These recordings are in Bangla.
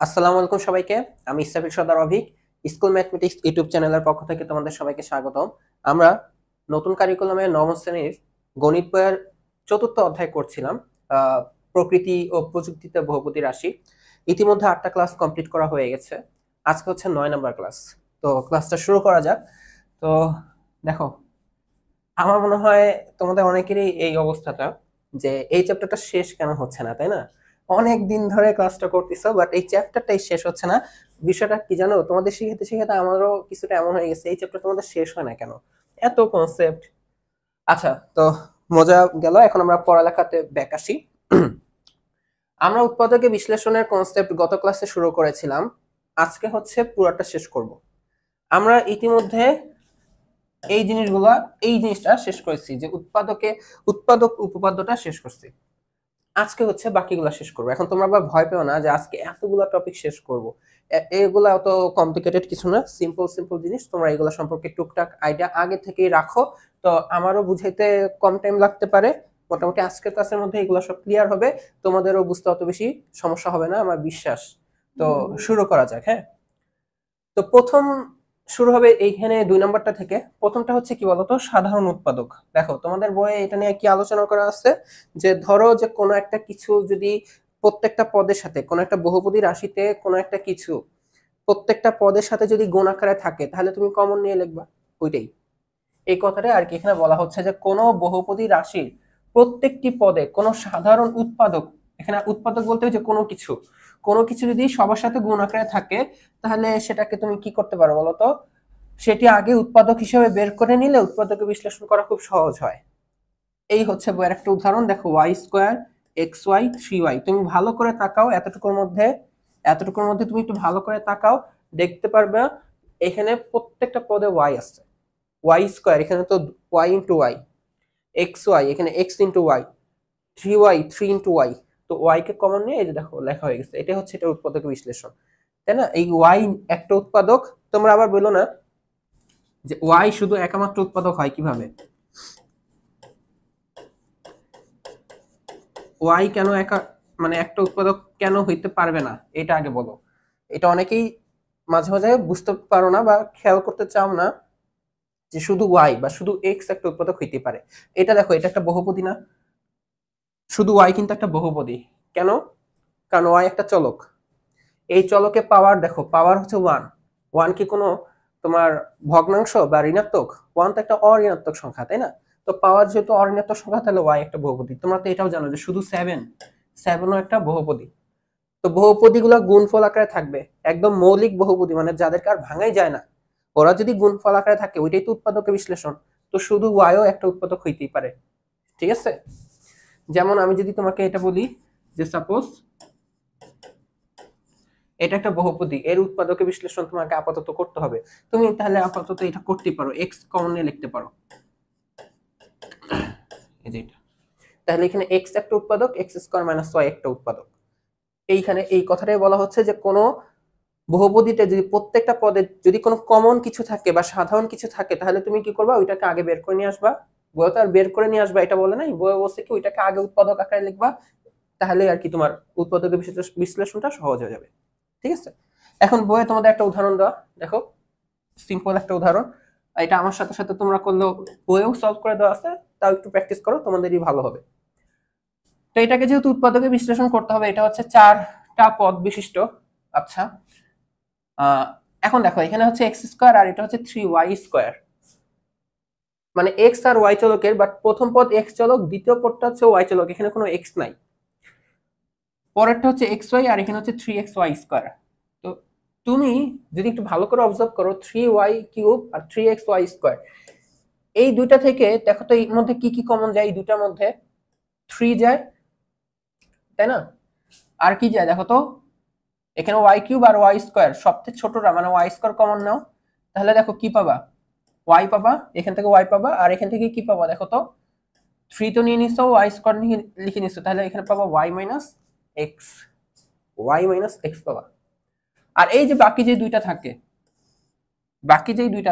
আসসালামু আলাইকুম সবাইকে। আমি ইসরাফিল সর্দার অভিক। স্কুল ম্যাথমেটিক্স ইউটিউব চ্যানেলের পক্ষ থেকে তোমাদের সবাইকে স্বাগতম। আমরা নতুন কারিকুলামে নবম শ্রেণীর গণিত বইয়ের চতুর্থ অধ্যায় করছিলাম, প্রকৃতি ও প্রযুক্তিতে বহুপদী রাশি। ইতিমধ্যে 8টা ক্লাস কমপ্লিট করা হয়ে গেছে। আজকে হচ্ছে 9 নাম্বার ক্লাস। তো ক্লাসটা শুরু করা যাক। তো দেখো, আমার মনে হয় তোমাদের অনেকেরই এই অবস্থাটা, যে এই চ্যাপ্টারটা শেষ কেন হচ্ছে না, তাই না? অনেক দিন ধরে ক্লাসটা করতেছো, বাট এই চ্যাপ্টারটাই শেষ হচ্ছে না। বিষয়টা কি জানো, তোমাদের শিখাতে শিখাতে আমারও কিছুটা এমন হয়ে গেছে, এই চ্যাপ্টার তোমাদের শেষ হয় না কেন, এত কনসেপ্ট। আচ্ছা, তো মজা গেল, এখন আমরা পড়ালেখাতে ব্যাক আসি। আমরা উৎপাদকে বিশ্লেষণের কনসেপ্ট গত ক্লাসে শুরু করেছিলাম, আজকে হচ্ছে পুরোটা শেষ করব। আমরা ইতিমধ্যে এই জিনিসটা শেষ করেছি, যে উৎপাদক উপপাদ্যটা শেষ করছি। আজকে হচ্ছে বাকিগুলা শেষ করবো। এখন তোমরা আবার ভয় পেও না যে আজকে এতগুলা টপিক শেষ করব। এগুলা অত কমপ্লিকেটেড কিছু না, সিম্পল সিম্পল জিনিস। তোমরা এগুলা সম্পর্কে টুকটাক আইডিয়া আগে থেকেই রাখো। তো আমারও বুঝাইতে কম টাইম লাগতে পারে। মোটামুটি আজকের ক্লাসের মধ্যে এগুলো সব ক্লিয়ার হবে, তোমাদেরও বুঝতে অত বেশি সমস্যা হবে না আমার বিশ্বাস। তো শুরু করা যাক। হ্যাঁ, তো প্রথম শুরু হবে এইখানে 2 নম্বরটা থেকে। প্রথমটা হচ্ছে কি বলতো, সাধারণ উৎপাদক। দেখো তোমাদের বইয়ে এটা নিয়ে কি আলোচনা করা আছে, যে ধরো যে কোনো একটা কিছু যদি প্রত্যেকটা পদের সাথে, কোনো একটা বহুপদী রাশিতে কোনো একটা কিছু প্রত্যেকটা পদের সাথে যদি গুণ আকারে থাকে, তাহলে তুমি কমন নিয়ে লিখবা। ওইটাই এই কথাটা আর কি এখানে বলা হচ্ছে, যে কোনো বহুপদী রাশির প্রত্যেকটি পদে কোনো সাধারণ উৎপাদক, এখানে উৎপাদক বলতে যে কোনো কিছু যদি সবার সাথে গুণ আকারে থাকে, তাহলে সেটাকে তুমি কি করতে পারো বলতো, সেটি আগে উৎপাদক হিসেবে বের করে নিলে উৎপাদকে বিশ্লেষণ করা খুব সহজ হয়। এই হচ্ছে বইয়ের একটা উদাহরণ। দেখো, y² xy 3y। তুমি ভালো করে তাকাও, এতটুকুর মধ্যে তুমি একটু ভালো করে তাকাও, দেখতে পারবে এখানে প্রত্যেকটা পদে y আছে। y², এখানে তো y ইন্টু y, xy এখানে x into y, 3y 3 into y। তো y কে কমন নিয়ে এই যে দেখো লেখা হয়ে গেছে। এটা হচ্ছে এটা উৎপাদক বিশ্লেষণ, তাই না? এই y একটা উৎপাদক। তোমরা আবার বলো না যে y শুধু একমাত্র উৎপাদক হয় কিভাবে, y কেন একা, মানে একটা উৎপাদক কেন হইতে পারবে না, এটা আগে বলো। এটা অনেকেই মাঝে মাঝে বুঝতে পারো না বা খেয়াল করতে চাও না, যে শুধু y বা শুধু x একটা উৎপাদক হইতে পারে। এটা দেখো, এটা একটা বহুপদী না? শুধু y কিন্তু একটা বহুপদী। কেন? কারণ y একটা চলক। এই চলকে পাওয়ার, দেখো পাওয়ার হচ্ছে 1। 1 কি কোনো তোমার ভগ্নাংশ বা ঋণাত্মক? 1 তো একটা অঋণাত্মক সংখ্যা, তাই না? তো পাওয়ার যেহেতু অঋণাত্মক সংখ্যা, তাহলে y একটা বহুপদী। তোমরা তো এটাও জানো যে শুধু 7ও একটা বহুপদী। তো বহুপদীগুলো গুণফল আকারে থাকবে, একদম মৌলিক বহুপদী, মানে যাদেরকে আর ভাঙাই যায় না, ওরা যদি গুণফল আকারে থাকে, ওইটাই তো উৎপাদকের বিশ্লেষণ। তো শুধু y ও একটা উৎপাদক হইতেই পারে। ঠিক আছে? যেমন আমি যদি তোমাকে এটা বলি, যে সাপোজ এটা একটা বহুপদী, এর উৎপাদকের বিশ্লেষণ তোমাকে আপাতত করতে হবে। তুমি তাহলে আপাতত এটা করতে পারো, x কমন নিয়ে লিখতে পারো, এই যে এটা। তাহলে এখানে x একটা উৎপাদক, x² - y একটা উৎপাদক। এইখানে এই কথাটাই বলা হচ্ছে, যে কোনো বহুপদীতে যদি প্রত্যেকটা পদে যদি কোনো কমন কিছু থাকে বা সাধারণ কিছু থাকে, তাহলে তুমি কি করবা, ওইটাকে আগে বের করে নিয়ে আসবা। বইতে আর বের করে নিয়ে আসবা এটা বলে নাই, বই বলছে কি ওইটাকে আগে উৎপাদক আকারে লিখবা, তাহলে আর কি তোমার উৎপাদকের বিশ্লেষণটা সহজ হয়ে যাবে। ঠিক আছে? এখন বইয়ে তোমাদের একটা উদাহরণ দেওয়া, দেখো সিম্পল একটা উদাহরণ। এটা আমার সাথে সাথে তোমরা করলেও বইয়েও সলভ করে দেওয়া আছে, তাও একটু প্র্যাকটিস করো, তোমাদেরই ভালো হবে। তো এটাকে যেহেতু উৎপাদকে বিশ্লেষণ করতে হবে, এটা হচ্ছে 4টা পদ বিশিষ্ট। আচ্ছা, এখন দেখো এখানে হচ্ছে x² আর এটা হচ্ছে 3y²। মানে x আর y চলকের, বাট প্রথম পদ x চলক, দ্বিতীয় পদটা হচ্ছে y চলক, এখানে কোনো x নাই। পরেরটা হচ্ছে xy আর এখানে হচ্ছে 3xy²। তো তুমি যদি একটু ভালো করে অবজার্ভ করো, 3y³ আর 3xy², এই দুইটা থেকে দেখো তো এর মধ্যে কি কি কমন যায়। এই দুইটার মধ্যে 3 যায়, তাই না? আর কি যায় দেখো তো, এখানে y³ আর y², সবচেয়ে ছোটরা মানে y² কমন নাও, তাহলে দেখো কি পাবা, y পাবা, এখান থেকে y পাবা, আর এখান থেকে কি পাবা দেখো তো, 3 তো নিয়ে নিছো, y² নিয়ে লিখে নিছো, তাহলে এখানে পাবা y - x পাবা। আর এই যে বাকি যে দুইটা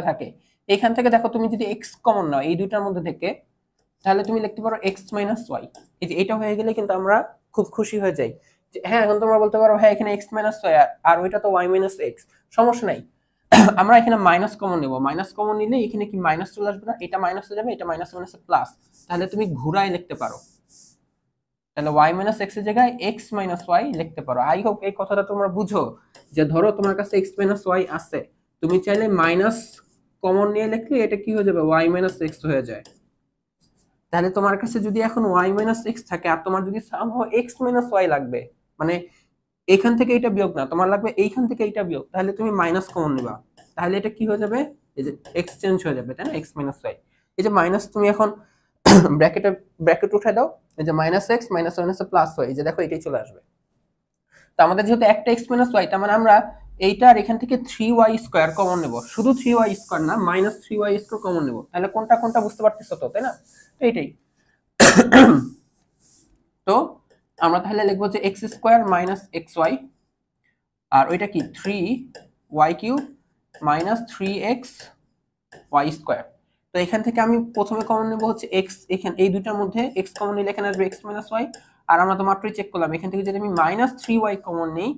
থাকে, এখান থেকে দেখো তুমি যদি x কমন নাও এই দুইটার মধ্যে থেকে, তাহলে তুমি লিখতে পারো x - y। এই যে এটা হয়ে গেলে কিন্তু আমরা খুব খুশি হয়ে যাই, হ্যাঁ এখন তোমরা বলতে পারো হ্যাঁ এখানে এক্স মাইনাস ওয়াই আর ওইটা তো ওয়াই মাইনাস এক্স, সমস্যা নাই। আমরা এখানে মাইনাস কমন নেব, মাইনাস কমন নিলে এখানে কি মাইনাস চলে আসবে না, এটা মাইনাস হয়ে যাবে, এটা মাইনাস মাইনাস প্লাস, তাহলে তুমি ঘুরাই লিখতে পারো, তাহলে y মাইনাস এক্স এর জায়গায় x মাইনাস ওয়াই লিখতে পারো। আই হোপ এই কথাটা তোমরা বুঝো, যে ধরো তোমার কাছে x মাইনাস ওয়াই আছে, তুমি চাইলে মাইনাস কমন নিয়ে লিখলে এটা কি হয়ে যাবে y মাইনাস এক্স হয়ে যায়। তাহলে তোমার কাছে যদি এখন y মাইনাস এক্স থাকে আর তোমার যদি সামহাও x মাইনাস ওয়াই লাগবে, মানে এইখান থেকে এটা বিয়োগ না, তোমার লাগবে এইখান থেকে এটা বিয়োগ, তাহলে তুমি মাইনাস কমন নিবা, তাহলে এটা কি হয়ে যাবে, এই যে এক্সচেঞ্জ হয়ে যাবে, তাই না, x মাইনাস ওয়াই। এই যে মাইনাস তুমি এখন ব্র্যাকেটে ব্র্যাকেট উঠাই দাও, এই যে minus x minus minus plus y, এই যে দেখো এটাই চলে আসবে। তো আমাদের যেহেতু একটা এক্স মাইনাস ওয়াই, তার মানে আমরা এইটা আর এখান থেকে 3y স্কয়ার কমন নেব, শুধু 3y স্কয়ার না মাইনাস 3y স্কয়ার কমন নেব, তাহলে কোনটা কোনটা বুঝতে পারতেছো তো, তাই না, তো এইটাই। তো আমরা তাহলে লিখবো যে x square minus x y, আর ওইটা কি 3y cube minus 3x y square. তো এখান থেকে আমি প্রথমে কমন নেব হচ্ছে x, এখানে এই দুটার মধ্যে x কমন নিলে এখানে আসবে x মাইনাস ওয়াই, আর আমরা তো মাত্রই চেক করলাম এখান থেকে যদি আমি মাইনাস 3y কমন নেই,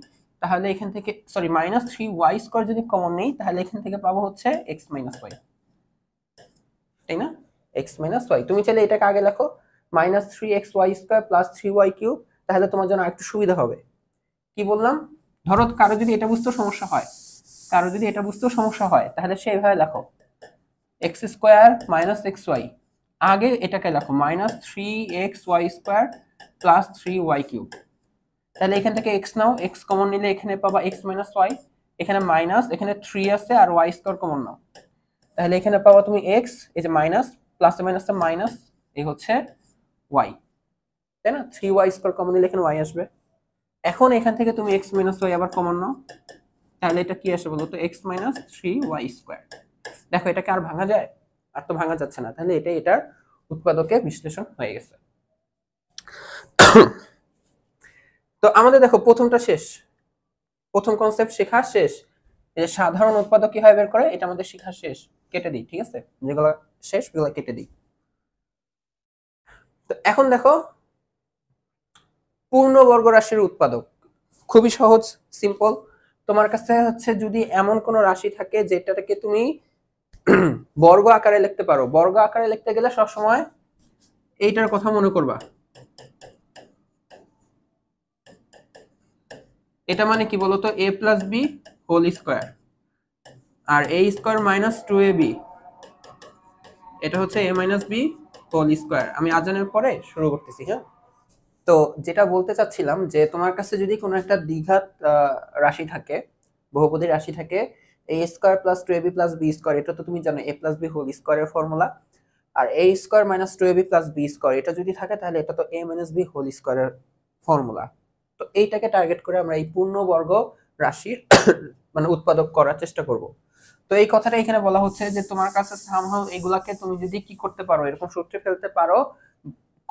তাহলে এখান থেকে সরি মাইনাস 3y স্কয়ার যদি কমন নেই, তাহলে এখান থেকে পাবো হচ্ছে x মাইনাস ওয়াই, তাই না, x মাইনাস ওয়াই। তুমি চাইলে এটাকে আগে লেখো minus 3x y square plus 3y cube, তাহলে তোমার জন্য আরেকটু সুবিধা হবে। কি বললাম, ধরো কারো যদি এটা বুঝতে সমস্যা হয়, কারো যদি এটা বুঝতেও সমস্যা হয়, তাহলে সেইভাবে লেখো x square minus x y, আগে এটাকে লেখো minus 3xy square plus 3y cube, তাহলে এখান থেকে এক্স নাও, এক্স কমন নিলে এখানে পাবা এক্স মাইনাস ওয়াই, এখানে মাইনাস, এখানে 3 আছে আর ওয়াই স্কোয়ার কমন নাও, তাহলে এখানে পাবা তুমি এক্স, এই যে মাইনাস প্লাসে মাইনাসে মাইনাস, এই হচ্ছে ওয়াই, তাই না, 3y স্কোয়ার কমন নিলে এখানে ওয়াই আসবে। এখন এখান থেকে তুমি এক্স মাইনাস ওয়াই আবার কমন নাও, তাহলে এটা কি আসে বলো তো, এক্স মাইনাস 3y স্কোয়ার। দেখো এটাকে আর ভাঙা যায়, আর তো ভাঙা যাচ্ছে না, তাহলে এটাই এটার উৎপাদকে বিশ্লেষণ হয়ে গেছে। তো আমাদের দেখো প্রথমটা শেষ, প্রথম কনসেপ্ট শেখা শেষ, এই যে সাধারণ উৎপাদক কিভাবে বের করে এটা আমাদের শেখা শেষ, কেটে দিই, ঠিক আছে, যেগুলো শেষ সেগুলো কেটে দিই। তো এখন দেখো পূর্ণবর্গ রাশির উৎপাদক, খুবই সহজ, সিম্পল। তোমার কাছে হচ্ছে যদি এমন কোন রাশি থাকে যেটাকে তুমি বর্গ আকারে লিখতে পারো, বর্গ আকারে লিখতে গেলে সবসময় এইটার কথা মনে করবা, এটা মানে কি বলতো, a plus b whole square, আর a স্কোয়ার মাইনাস 2ab, এটা হচ্ছে a minus b whole square. আমি আজানের পরে শুরু করতেছি, হ্যাঁ। তো যেটা বলতে চাচ্ছিলাম যে তোমার কাছে যদি কোনো একটা দ্বিঘাত রাশি থাকে, বহুপদী রাশি থাকে, a square plus 2ab plus b square, এটা তো তুমি জানো a প্লাস বি হোল স্কোয়ারের ফর্মুলা, আর a square minus 2ab plus b square, এটা যদি থাকে তাহলে এটা তো a মাইনাস বি হোল স্কোয়ারের ফর্মুলা। তো এইটাকে টার্গেট করে আমরা এই পূর্ণবর্গ রাশির মানে উৎপাদক করার চেষ্টা করব। তো এই কথাটা এখানে বলা হচ্ছে যে তোমার কাছে সামহাউ এগুলাকে তুমি যদি কি করতে পারো, এরকম সূত্রে ফেলতে পারো,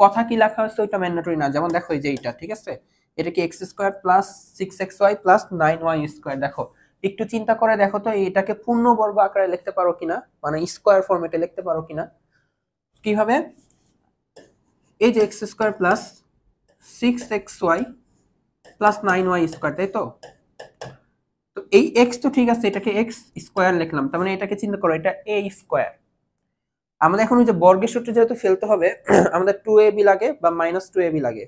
কথা কি লেখা হয়েছে ওইটা ম্যান্ডেটরি না। যেমন দেখো এই যে এইটা, ঠিক আছে, এটা কি x square plus 6xy plus 9y square, দেখো একটু চিন্তা করে দেখো তো এটাকে পূর্ণবর্গ আকারে লিখতে পারো কিনা, মানে স্কোয়ার ফরম্যাটে লিখতে পারো কিনা। কিভাবে, এই যে x square plus 6xy plus 9y square, তাই তো, তো এই x তো ঠিক আছে, এটাকে x স্কোয়ার লিখলাম, তার মানে এটাকে চিন্তা করো এটা a স্কোয়ার। আমাদের এখন ওই যে বর্গের সূত্রে যেহেতু ফেলতে হবে, আমাদের 2ab লাগে বা মাইনাস 2ab লাগে,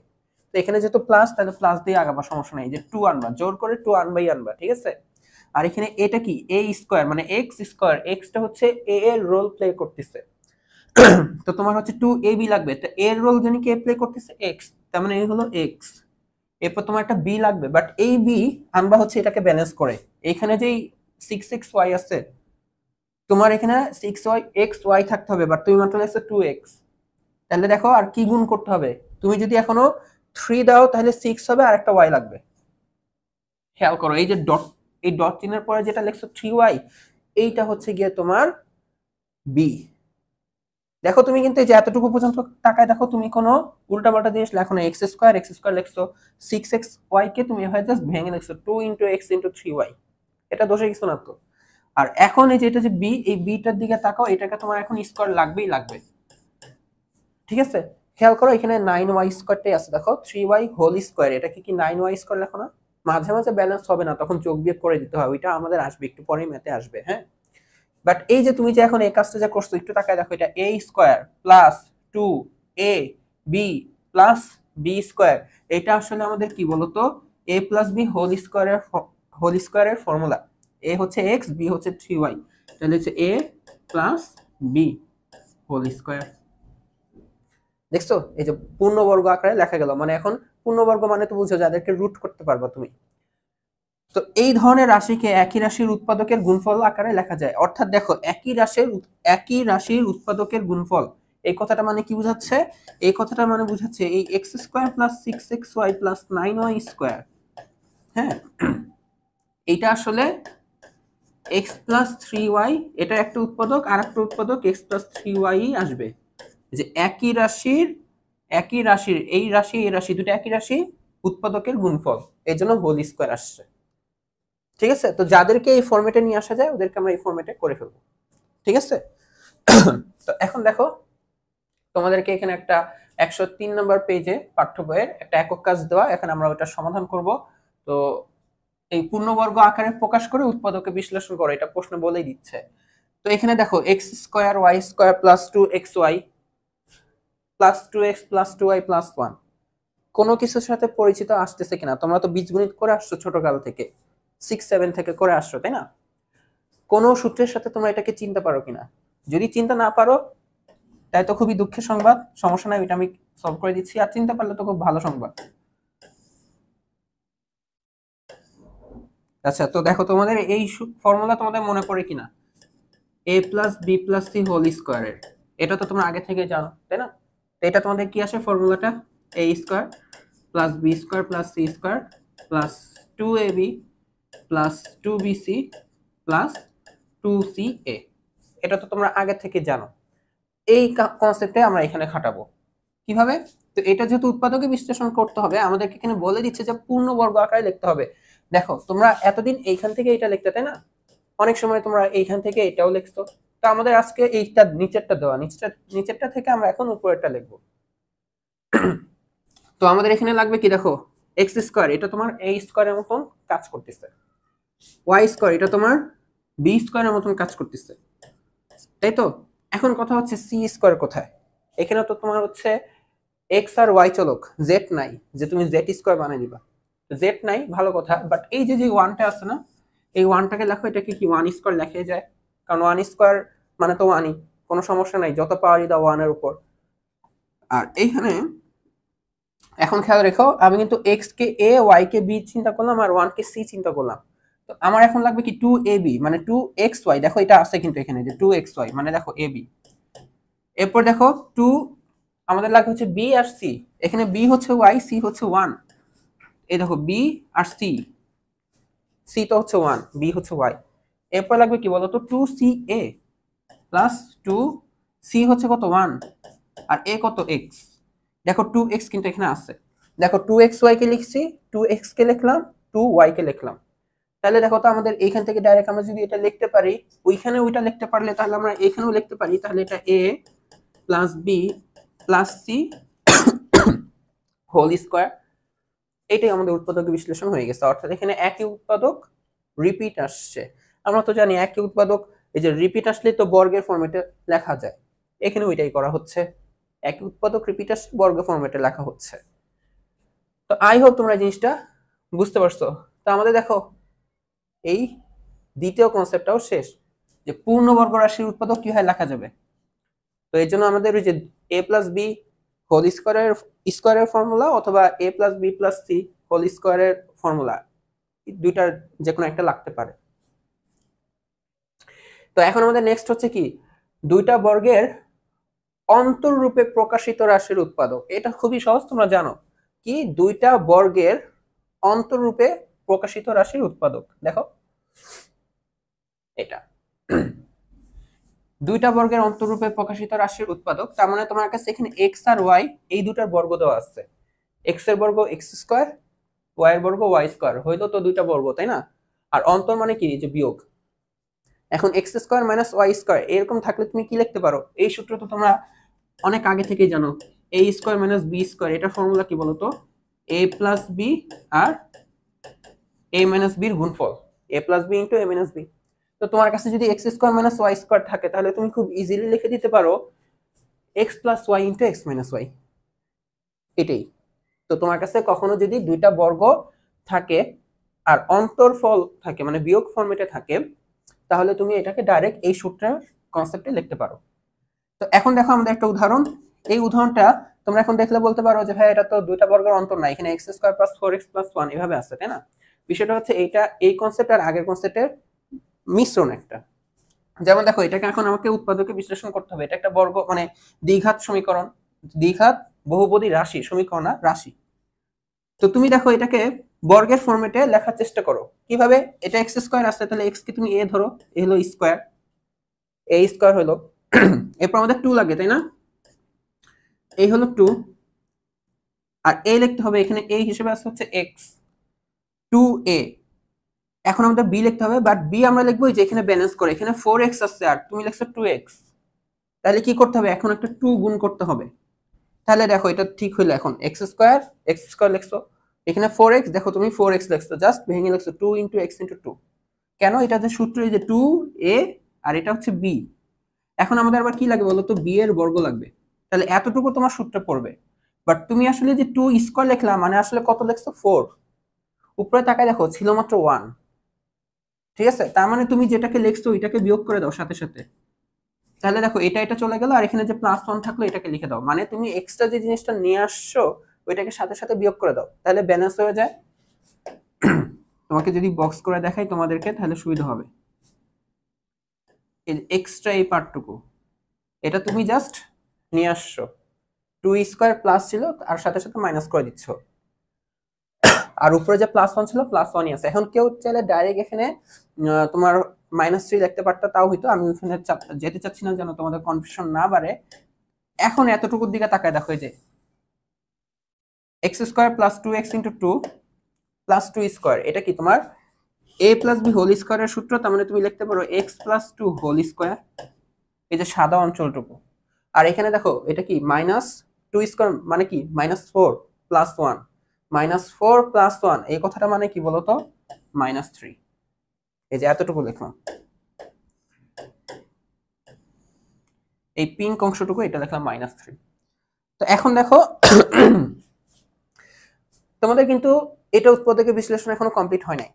তো এখানে যেহেতু প্লাস, তাহলে প্লাস দিয়ে আগাবা, সমস্যা নাই, যে 2 আনবা, জোর করে 2 আনবাই আনবা, ঠিক আছে। আর এখানে এটা কি a স্কোয়ার, মানে x স্কোয়ার, x টা হচ্ছে a এর রোল প্লে করতেছে, তো তোমার হচ্ছে 2ab লাগবে, তো এর রোল জানি কে প্লে করতেছে, x, তার মানে এই হলো x। এরপর তোমার একটা b লাগবে, বাট এই b আনবা হচ্ছে এটাকে ব্যালেন্স করে, এখানে যেই 6xy আছে, তোমার এখানে 6xy থাকতে হবে, বাট তুমি মাত্র লাগছে 2x, তাহলে দেখো আর কি গুণ করতে হবে, তুমি যদি এখনো 3 দাও তাহলে 6 হবে আর একটা y লাগবে। খেয়াল করো এই যে ডট, এই ডট চিহ্নের পরে যেটা লিখছো 3y, এইটা হচ্ছে গিয়ে তোমার b। দেখো তুমি কিন্তু এই যে এতটুকু পর্যন্ত টাকায় দেখো তুমি কোনো উল্টাপাল্টা জিনিস লেখো না, এক্স স্কোয়ার লিখছো, 6xy কে তুমি এভাবে জাস্ট ভেঙে লিখছো 2 ইন্টু এক্স ইন্টু 3y, এটা দোষে কিছু না তো। আর এখন এই যে এটা যে বি, এই বিটার দিকে তাকাও, এটাকে তোমার এখন স্কোয়ার লাগবেই লাগবে, ঠিক আছে। খেয়াল করো এখানে 9y স্কয়ারটাই আছে, দেখো 3y হোল স্কয়ার, এটা কি 9y স্কয়ার লেখো না? মাঝে মাঝে ব্যালেন্স হবে না, তখন যোগ বিয়োগ করে দিতে হয়, ওইটা আমাদের আসবে একটু পরে, ম্যাথে আসবে। হ্যাঁ, বাট এই যে তুমি যে এখন এই কাজটা যা করছো একটু তাকায় দেখো, এটা a square plus 2a b plus b square, এটা আসলে আমাদের কি বলতো a প্লাস b হোল স্কয়ারের ফর্মুলা। a হচ্ছে x, b হচ্ছে 3y, তাহলে হচ্ছে a plus b whole square. দেখছো এই যে পূর্ণবর্গ আকারে লেখা গেল, মানে এখন পূর্ণবর্গ মানে তো বুঝো যাদেরকে রুট করতে পারবা তুমি। তো এই ধরনের রাশিকে একই রাশির উৎপাদকের গুণফল আকারে লেখা যায়, অর্থাৎ দেখো একই রাশির উৎপাদকের গুণফল, এই কথাটা মানে কি বোঝাচ্ছে? এই কথাটা মানে বোঝাচ্ছে এই x square plus 6xy plus 9y square, হ্যাঁ, এইটা আসলে এক্স প্লাস 3y, এটা একটা উৎপাদক, আর একটা উৎপাদক এক্স প্লাস 3y আসবে, যে একই রাশির এই রাশি দুটো একই রাশি উৎপাদকের গুণফল, এই জন্য হোল স্কোয়ার আসছে। ঠিক আছে, তো যাদেরকে এই ফরম্যাটে নিয়ে আসা যায় ওদেরকে আমরা এই ফরম্যাটে করে ফেলবো। ঠিক আছে, তো এখন দেখো তোমাদেরকে এখানে একটা 103 নম্বর পেজে পাঠ্য বইয়ের একটা একক কাজ দেওয়া, এখন আমরা ওটা সমাধান করব। তো এই পূর্ণবর্গ আকারে প্রকাশ করে উৎপাদকে বিশ্লেষণ করো, এটা প্রশ্ন বলেই দিচ্ছে। তো এখানে দেখো x square y square plus 2xy plus 2x plus 2y plus 1, কোনো কিছুর সাথে পরিচিত আসতেছে কিনা? তোমরা তো বীজগণিত করে আসছো ছোটকাল থেকে, 6-7 থেকে করে আসছো, তাই না? কোন সূত্রের সাথে তোমরা এটাকে চিনতে পারো কিনা? যদি চিন্তা না পারো তাই তো খুবই দুঃখের সংবাদ, সমস্যা নাই, ওইটা আমি সলভ করে দিচ্ছি, আর চিনতে পারলে তো খুব ভালো সংবাদ। আচ্ছা, তো দেখো তোমাদের এই ফর্মুলা তোমাদের মনে পড়ে কিনা, a plus b plus c whole স্কোয়ারের, এটা তো তোমরা আগে থেকে জানো, তাই না? তো এটা তোমাদের কি আসে ফর্মুলাটা, a square plus b square plus c square plus 2ab plus 2bc plus 2ca, এটা তো তোমরা আগে থেকে জানো। এই কনসেপ্টে আমরা এখানে খাটাবো কিভাবে? তো এটা যেহেতু উৎপাদকে বিশ্লেষণ করতে হবে, আমাদেরকে এখানে বলে দিচ্ছে যে পূর্ণবর্গ আকারে লিখতে হবে। দেখো তোমরা এতদিন এইখান থেকে এটা লিখতে, তাই না? অনেক সময় তোমরা এইখান থেকে এটাও লিখছো, তো আমাদের আজকে এইটা নিচেরটা দেওয়া, নিচেরটা থেকে আমরা এখন উপরেরটা লিখবো। তো আমাদের এখানে লাগবে কি, দেখো এক্স স্কোয়ার, এটা তোমার a স্কোয়ারের মতন কাজ করতেছে, ওয়াই স্কোয়ার এটা তোমার বি স্কোয়ারের মতন কাজ করতেছে, তাই তো? এখন কথা হচ্ছে সি স্কোয়ার কোথায়? এখানে তো তোমার হচ্ছে এক্স আর ওয়াই চলক, জেড নাই, যে তুমি জেড স্কোয়ার বানিয়ে দিবা, জেড নাই, ভালো কথা, বাট এই যে ওয়ানটা আছে না, এই ওয়ানটাকে লেখো, এটাকে কি ওয়ান স্কোয়ার লেখা যায়, কারণ ওয়ান স্কোয়ার মানে তো ওয়ানই, কোনো সমস্যা নাই, যত পাওয়ারই দাও ওয়ানের উপর। আর এইখানে এখন খেয়াল রেখো, আমি কিন্তু এক্স কে এ, ওয়াই কে বি চিন্তা করলাম, আর ওয়ান কে সি চিন্তা করলাম। তো আমার এখন লাগবে কি 2ab, মানে 2xy, দেখো এটা আছে কিন্তু এখানে যে 2xy, মানে দেখো ab, এরপর দেখো 2, আমাদের লাগবে হচ্ছে বি আর সি, এখানে বি হচ্ছে ওয়াই, সি হচ্ছে 1, এই দেখো বি আর সি, সি তো হচ্ছে 1, বি হচ্ছে ওয়াই, এরপর লাগবে কি বলতো 2ca প্লাস 2c হচ্ছে কত 1, আর a কত x, দেখো 2x কিন্তু এখানে আছে, দেখো 2xy কে লিখছি, 2x কে লিখলাম, 2y কে লিখলাম, তাহলে দেখো তো আমাদের এইখান থেকে ডাইরেক্ট আমরা যদি এটা লিখতে পারি, ওইখানে ওইটা লিখতে পারলে তাহলে আমরা এখানেও লিখতে পারি, তাহলে এটা a plus b plus c whole square, এটাই আমাদের উৎপাদক বিশ্লেষণ হয়ে গেছে। অর্থাৎ এখানে একই উৎপাদক রিপিট আসছে, আমরা তো জানি একই উৎপাদক এই যে রিপিট আসলে তো বর্গের ফরম্যাটে লেখা যায়, এখানে ওইটাই করা হচ্ছে, একই উৎপাদক রিপিট আসছে বর্গের ফরম্যাটে লেখা হচ্ছে। তো আই হোপ তোমরা জিনিসটা বুঝতে পারছো। তো আমাদের দেখো এই দ্বিতীয় কনসেপ্টটাও শেষ, যে পূর্ণবর্গ রাশির উৎপাদক কি হয় লেখা যাবে। তো এর জন্য আমাদের ওই যে a প্লাস বি হোল স্কোয়ারের ফর্মুলা, অথবা a plus b plus c whole স্কোয়ারের ফর্মুলা, দুইটার যে কোনো একটা লাগতে পারে। তো এখন আমাদের নেক্সট হচ্ছে কি, দুইটা বর্গের অন্তররূপে প্রকাশিত রাশির উৎপাদক। এটা খুবই সহজ, তোমরা জানো কি, দুইটা বর্গের অন্তররূপে প্রকাশিত রাশির উৎপাদক। দেখো এটা দুইটা বর্গের অন্তররূপে প্রকাশিত রাশির উৎপাদক, তার মানে তোমার কাছে এখানে এক্স আর ওয়াই এই দুটার বর্গ দেওয়া আছে, এক্স এর বর্গ এক্স স্কোয়ার, ওয়াই এর বর্গ ওয়াই স্কোয়ার, হইলো তো দুইটা বর্গ, তাই না? আর অন্তর মানে কি, যে বিয়োগ। এখন x square minus y square এরকম থাকলে তুমি কি লিখতে পারো, এই সূত্র তো তোমরা অনেক আগে থেকেই জানো, a square minus b square, এটা ফর্মুলা কি বলতো? এ প্লাস বি আর এ মাইনাস বির গুণফল, a plus b into a minus b. তো তোমার কাছে যদি x square minus y square থাকে তাহলে তুমি খুব ইজিলি লিখে দিতে পারো x plus y into x minus y, এটাই। তো তোমার কাছে কখনো যদি দুইটা বর্গ থাকে আর অন্তরফল থাকে মানে বিয়োগ ফর্মেটে থাকে তাহলে তুমি এটাকে ডাইরেক্ট এই সূত্রের কনসেপ্টে লিখতে পারো। তো এখন দেখো আমাদের একটা উদাহরণ, এই উদাহরণটা তোমরা এখন দেখলে বলতে পারো যে ভাই এটা তো দুইটা বর্গের অন্তর না, এখানে x square plus 4x plus 1 এভাবে আছে, তাই না? বিষয়টা হচ্ছে এইটা এই কনসেপ্ট আর আগের কনসেপ্টের মিশ্রণ একটা। যেমন দেখো এটাকে এখন আমাকে উৎপাদকে বিশ্লেষণ করতে হবে, এটা একটা বর্গ মানে দ্বিঘাত সমীকরণ, দ্বিঘাত বহুপদী রাশি সমীকরণ না রাশি। তো তুমি দেখো এটাকে বর্গের ফরম্যাটে লেখার চেষ্টা করো কিভাবে। এটা এক্স স্কোয়ার আছে, তাহলে এক্স কে তুমি এ ধরো, এ হলো স্কোয়ার, এ স্কোয়ার হলো এরপর আমাদের 2 লাগে, তাই না? এই হলো 2 আর এ লিখতে হবে, এখানে এ হিসেবে আছে হচ্ছে এক্স 2a। এখন আমাদের বি লিখতে হবে, বাট বি আমরা লিখবো যে এখানে ব্যালেন্স করে, এখানে 4x আছে আর তুমি লিখছো 2x, তাহলে কি করতে হবে? এখন একটা 2 গুণ করতে হবে। তাহলে দেখো এটা ঠিক হইলো, এখন এক্স স্কোয়ার লিখছো, এখানে 4x, দেখো তুমি 4x লিখছো, জাস্ট ভেঙে লিখছো 2 ইন্টু এক্স ইন্টু 2। কেন? এটা যে সূত্র, এই যে 2a আর এটা হচ্ছে b। এখন আমাদের আবার কি লাগবে বলো তো? b এর বর্গ লাগবে, তাহলে এতটুকু তোমার সূত্রে পড়বে। বাট তুমি আসলে যে 2 স্কোয়ার লিখলাম মানে আসলে কত লিখছো? 4। উপরে তাকায় দেখো ছিল মাত্র 1, ঠিক আছে? তার মানে তুমি যেটাকে লিখছো ওইটাকে বিয়োগ করে দাও সাথে সাথে, তাহলে দেখো এটা এটা চলে গেল আর এখানে যে প্লাস 1 থাকলো এটাকে লিখে দাও, মানে তুমি এক্সট্রা যে জিনিসটা নিয়ে আসছো ওইটাকে সাথে সাথে বিয়োগ করে দাও, তাহলে ব্যালেন্স হয়ে যায়। তোমাকে যদি বক্স করে দেখাই তোমাদেরকে তাহলে সুবিধা হবে। এই এক্সট্রা এই পার্টটুকু এটা তুমি জাস্ট নিয়ে আসছো, 2 স্কোয়ার প্লাস ছিল আর সাথে সাথে মাইনাস করে দিচ্ছ, আর উপরে যে প্লাস 1 ছিল প্লাস 1ই আছে। এখন কেউ চাইলে ডাইরেক্ট এখানে তোমার -3 লিখতে পারতো, তাও হইতো। আমি ওখানে যেতে চাচ্ছি না যেন তোমাদের কনফিউশন না বাড়ে। এখন এতটুকুর দিকে তাকায় দেখো, এই যে x square plus 2x into 2 plus 2 square, এটা কি তোমার a প্লাস বি হোল স্কোয়ারের সূত্র, তার মানে তুমি লিখতে পারো এক্স প্লাস 2 হোল স্কোয়ার, এই যে সাদা অঞ্চলটুকু। আর এখানে দেখো এটা কি -2 স্কোয়ার মানে কি -4 প্লাস 1, -4 প্লাস 1 এই কথাটা মানে কি বলতো? -3। এই যে এতটুকু লিখলাম, এই পিঙ্ক অংশটুকু এটা লিখলাম -3। তো এখন দেখো তোমাদের কিন্তু এটা উৎপাদকের বিশ্লেষণ এখনো কমপ্লিট হয় নাই।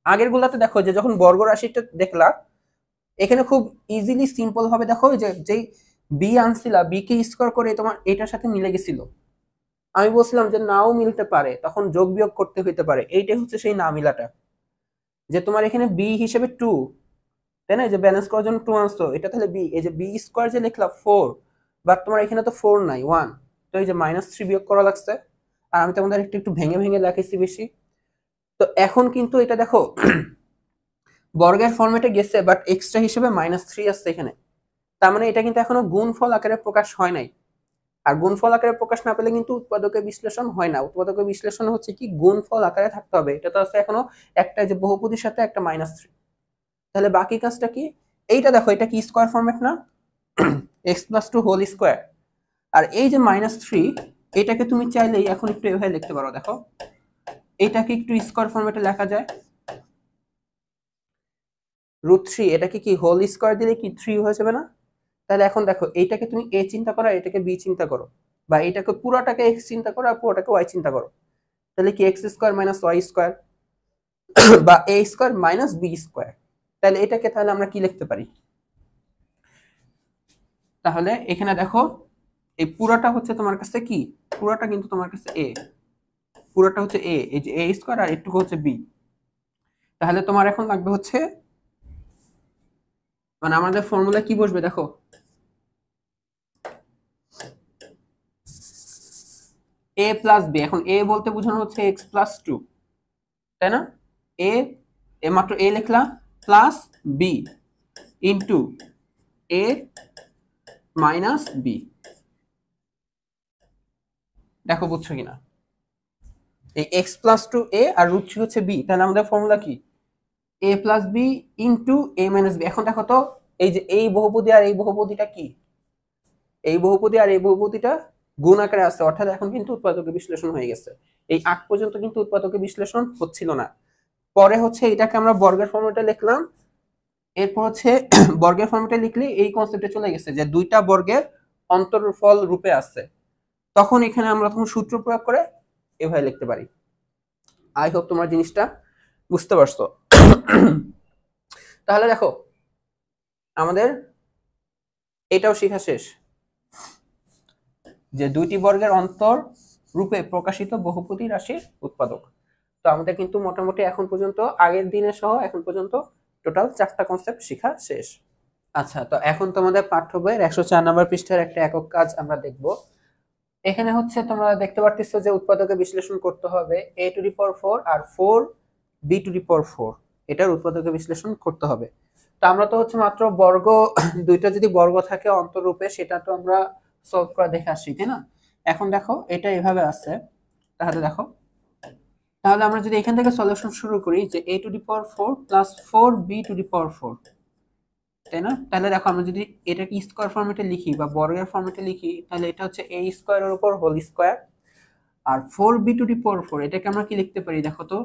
আগের গুলাতে দেখো যে যখন বর্গ রাশিটা দেখলা এখানে খুব ইজিলি সিম্পল ভাবে দেখো যে যেই বি আনছিলা বি কে স্কোয়ার করে তোমার এটার সাথে মিলে গেছিল। আমি বলছিলাম যে নাও মিলতে পারে, তখন যোগ বিয়োগ করতে হইতে পারে, এইটাই হচ্ছে সেই না মিলাটা। যে তোমার এখানে বি হিসেবে 2, তাই না? যে ব্যালেন্স করার জন্য 2 আনছো, এটা তাহলে বি, এই যে বি স্কোয়ার যে লিখলা 4, বাট তোমার এখানে তো 4 নাই 1, তো এই যে -3 বিয়োগ করা লাগছে। আর আমি তোমাদের একটু একটু ভেঙে ভেঙে দেখাইছি বেশি। তো এখন কিন্তু এটা দেখো বর্গের ফরম্যাটে গেছে, বাট এক্সট্রা হিসেবে -3 আসছে এখানে, তার মানে এটা কিন্তু এখনো গুণফল আকারে প্রকাশ হয় নাই। আর গুণফল আকারে প্রকাশ না পেলে কিন্তু উৎপাদকের বিশ্লেষণ হয় না। উৎপাদকের বিশ্লেষণ হচ্ছে কি গুণফল আকারে থাকতে হবে, এটা তো আছে এখনো একটা যে বহুপদীর সাথে একটা -3। তাহলে বাকি কাজটা কি? এইটা দেখো, এটা কি স্কোয়ার ফরম্যাট না, এক্স প্লাস 2 হোল স্কোয়ার। আর এই যে -3 এটাকে তুমি চাইলেই এখন একটু এভাবে লিখতে পারো, দেখো এটাকে একটু স্কোয়ার ফরম্যাটে লেখা যায় √3, এটাকে কি হোল স্কোয়ার দিলে কি 3 হয়ে যাবে না? তাহলে এখন দেখো এইটাকে তুমি a চিন্তা করো, এটাকে b চিন্তা করো, বা এটাকে পুরোটাকে x চিন্তা করো আর পুরোটাকে y চিন্তা করো, তাহলে কি x square minus y square বা a square minus b square. তাহলে এটাকে তাহলে আমরা কি লিখতে পারি? তাহলে এখানে দেখো এই পুরোটা হচ্ছে তোমার কাছে কি, পুরোটা কিন্তু তোমার কাছে a, পুরোটা হচ্ছে a, এই যে a স্কোয়ার আর একটু হচ্ছে b। তাহলে তোমার এখন লাগবে হচ্ছে মানে আমাদের ফর্মুলা কি বসবে দেখো, a প্লাস b। এখন a বলতে বোঝানো হচ্ছে x প্লাস 2, তাই না? a মাত্র a লিখলা plus b into a minus b। দেখো বুঝছো কিনা? এই x প্লাস 2a আর √3 হচ্ছে b, তাহলে আমাদের ফর্মুলা কি? a plus b into a minus b। এখন দেখো তো এই যে এই বহুপদী আর এই বহুপদীটা কি, এই বহুপদী আর এই বহুপদীটা গুণ আকারে আছে, অর্থাৎ এখন কিন্তু উৎপাদকে বিশ্লেষণ হয়ে গেছে। এই আগ পর্যন্ত কিন্তু উৎপাদকে বিশ্লেষণ হচ্ছিল না। পরে হচ্ছে এটাকে আমরা বর্গের ফর্মেটে লিখলাম, এরপর হচ্ছে বর্গের ফর্মেটে লিখলে এই কনসেপ্টে চলে গেছে যে দুইটা বর্গের অন্তরফল রূপে আছে, তখন এখানে আমরা তখন সূত্র প্রয়োগ করে এভাবে লিখতে পারি। আই হোপ তোমরা জিনিসটা বুঝতে পারছো। তাহলে দেখো আমাদের এটাও শেখা শেষ যে দুইটি বর্গের অন্তর রূপে প্রকাশিত বহুপদী রাশির উৎপাদক। তো আমাদের কিন্তু মোটামুটি এখন পর্যন্ত আগের দিনে সহ এখন পর্যন্ত টোটাল 4টা কনসেপ্ট শেখা শেষ। আচ্ছা, তো এখন তোমাদের পাঠ্য বইয়ের 104 নম্বর পৃষ্ঠার একটা একক কাজ আমরা দেখব। এখানে হচ্ছে তোমরা দেখতে পারতেছো যে উৎপাদকে বিশ্লেষণ করতে হবে a⁴ আর 4b⁴, এটার উৎপাদকে বিশ্লেষণ করতে হবে। তো আমরা তো হচ্ছে মাত্র বর্গ দুইটা যদি বর্গ থাকে অন্তররূপে সেটা তো আমরা সলভ করে দেখে আসছি, তাই না? এখন দেখো এটা এভাবে আছে, তাহলে দেখো, তাহলে আমরা যদি এখান থেকে সলিউশন শুরু করি যে a⁴ প্লাস 4b⁴, তাই না? তাহলে দেখো আমরা যদি এটাকে স্কয়ার ফরম্যাটে লিখি বা বর্গের ফরম্যাটে লিখি, তাহলে এটা হচ্ছে a স্কয়ারের উপর হোল স্কয়ার, আর 4b⁴ এটাকে আমরা কি লিখতে পারি দেখো তো,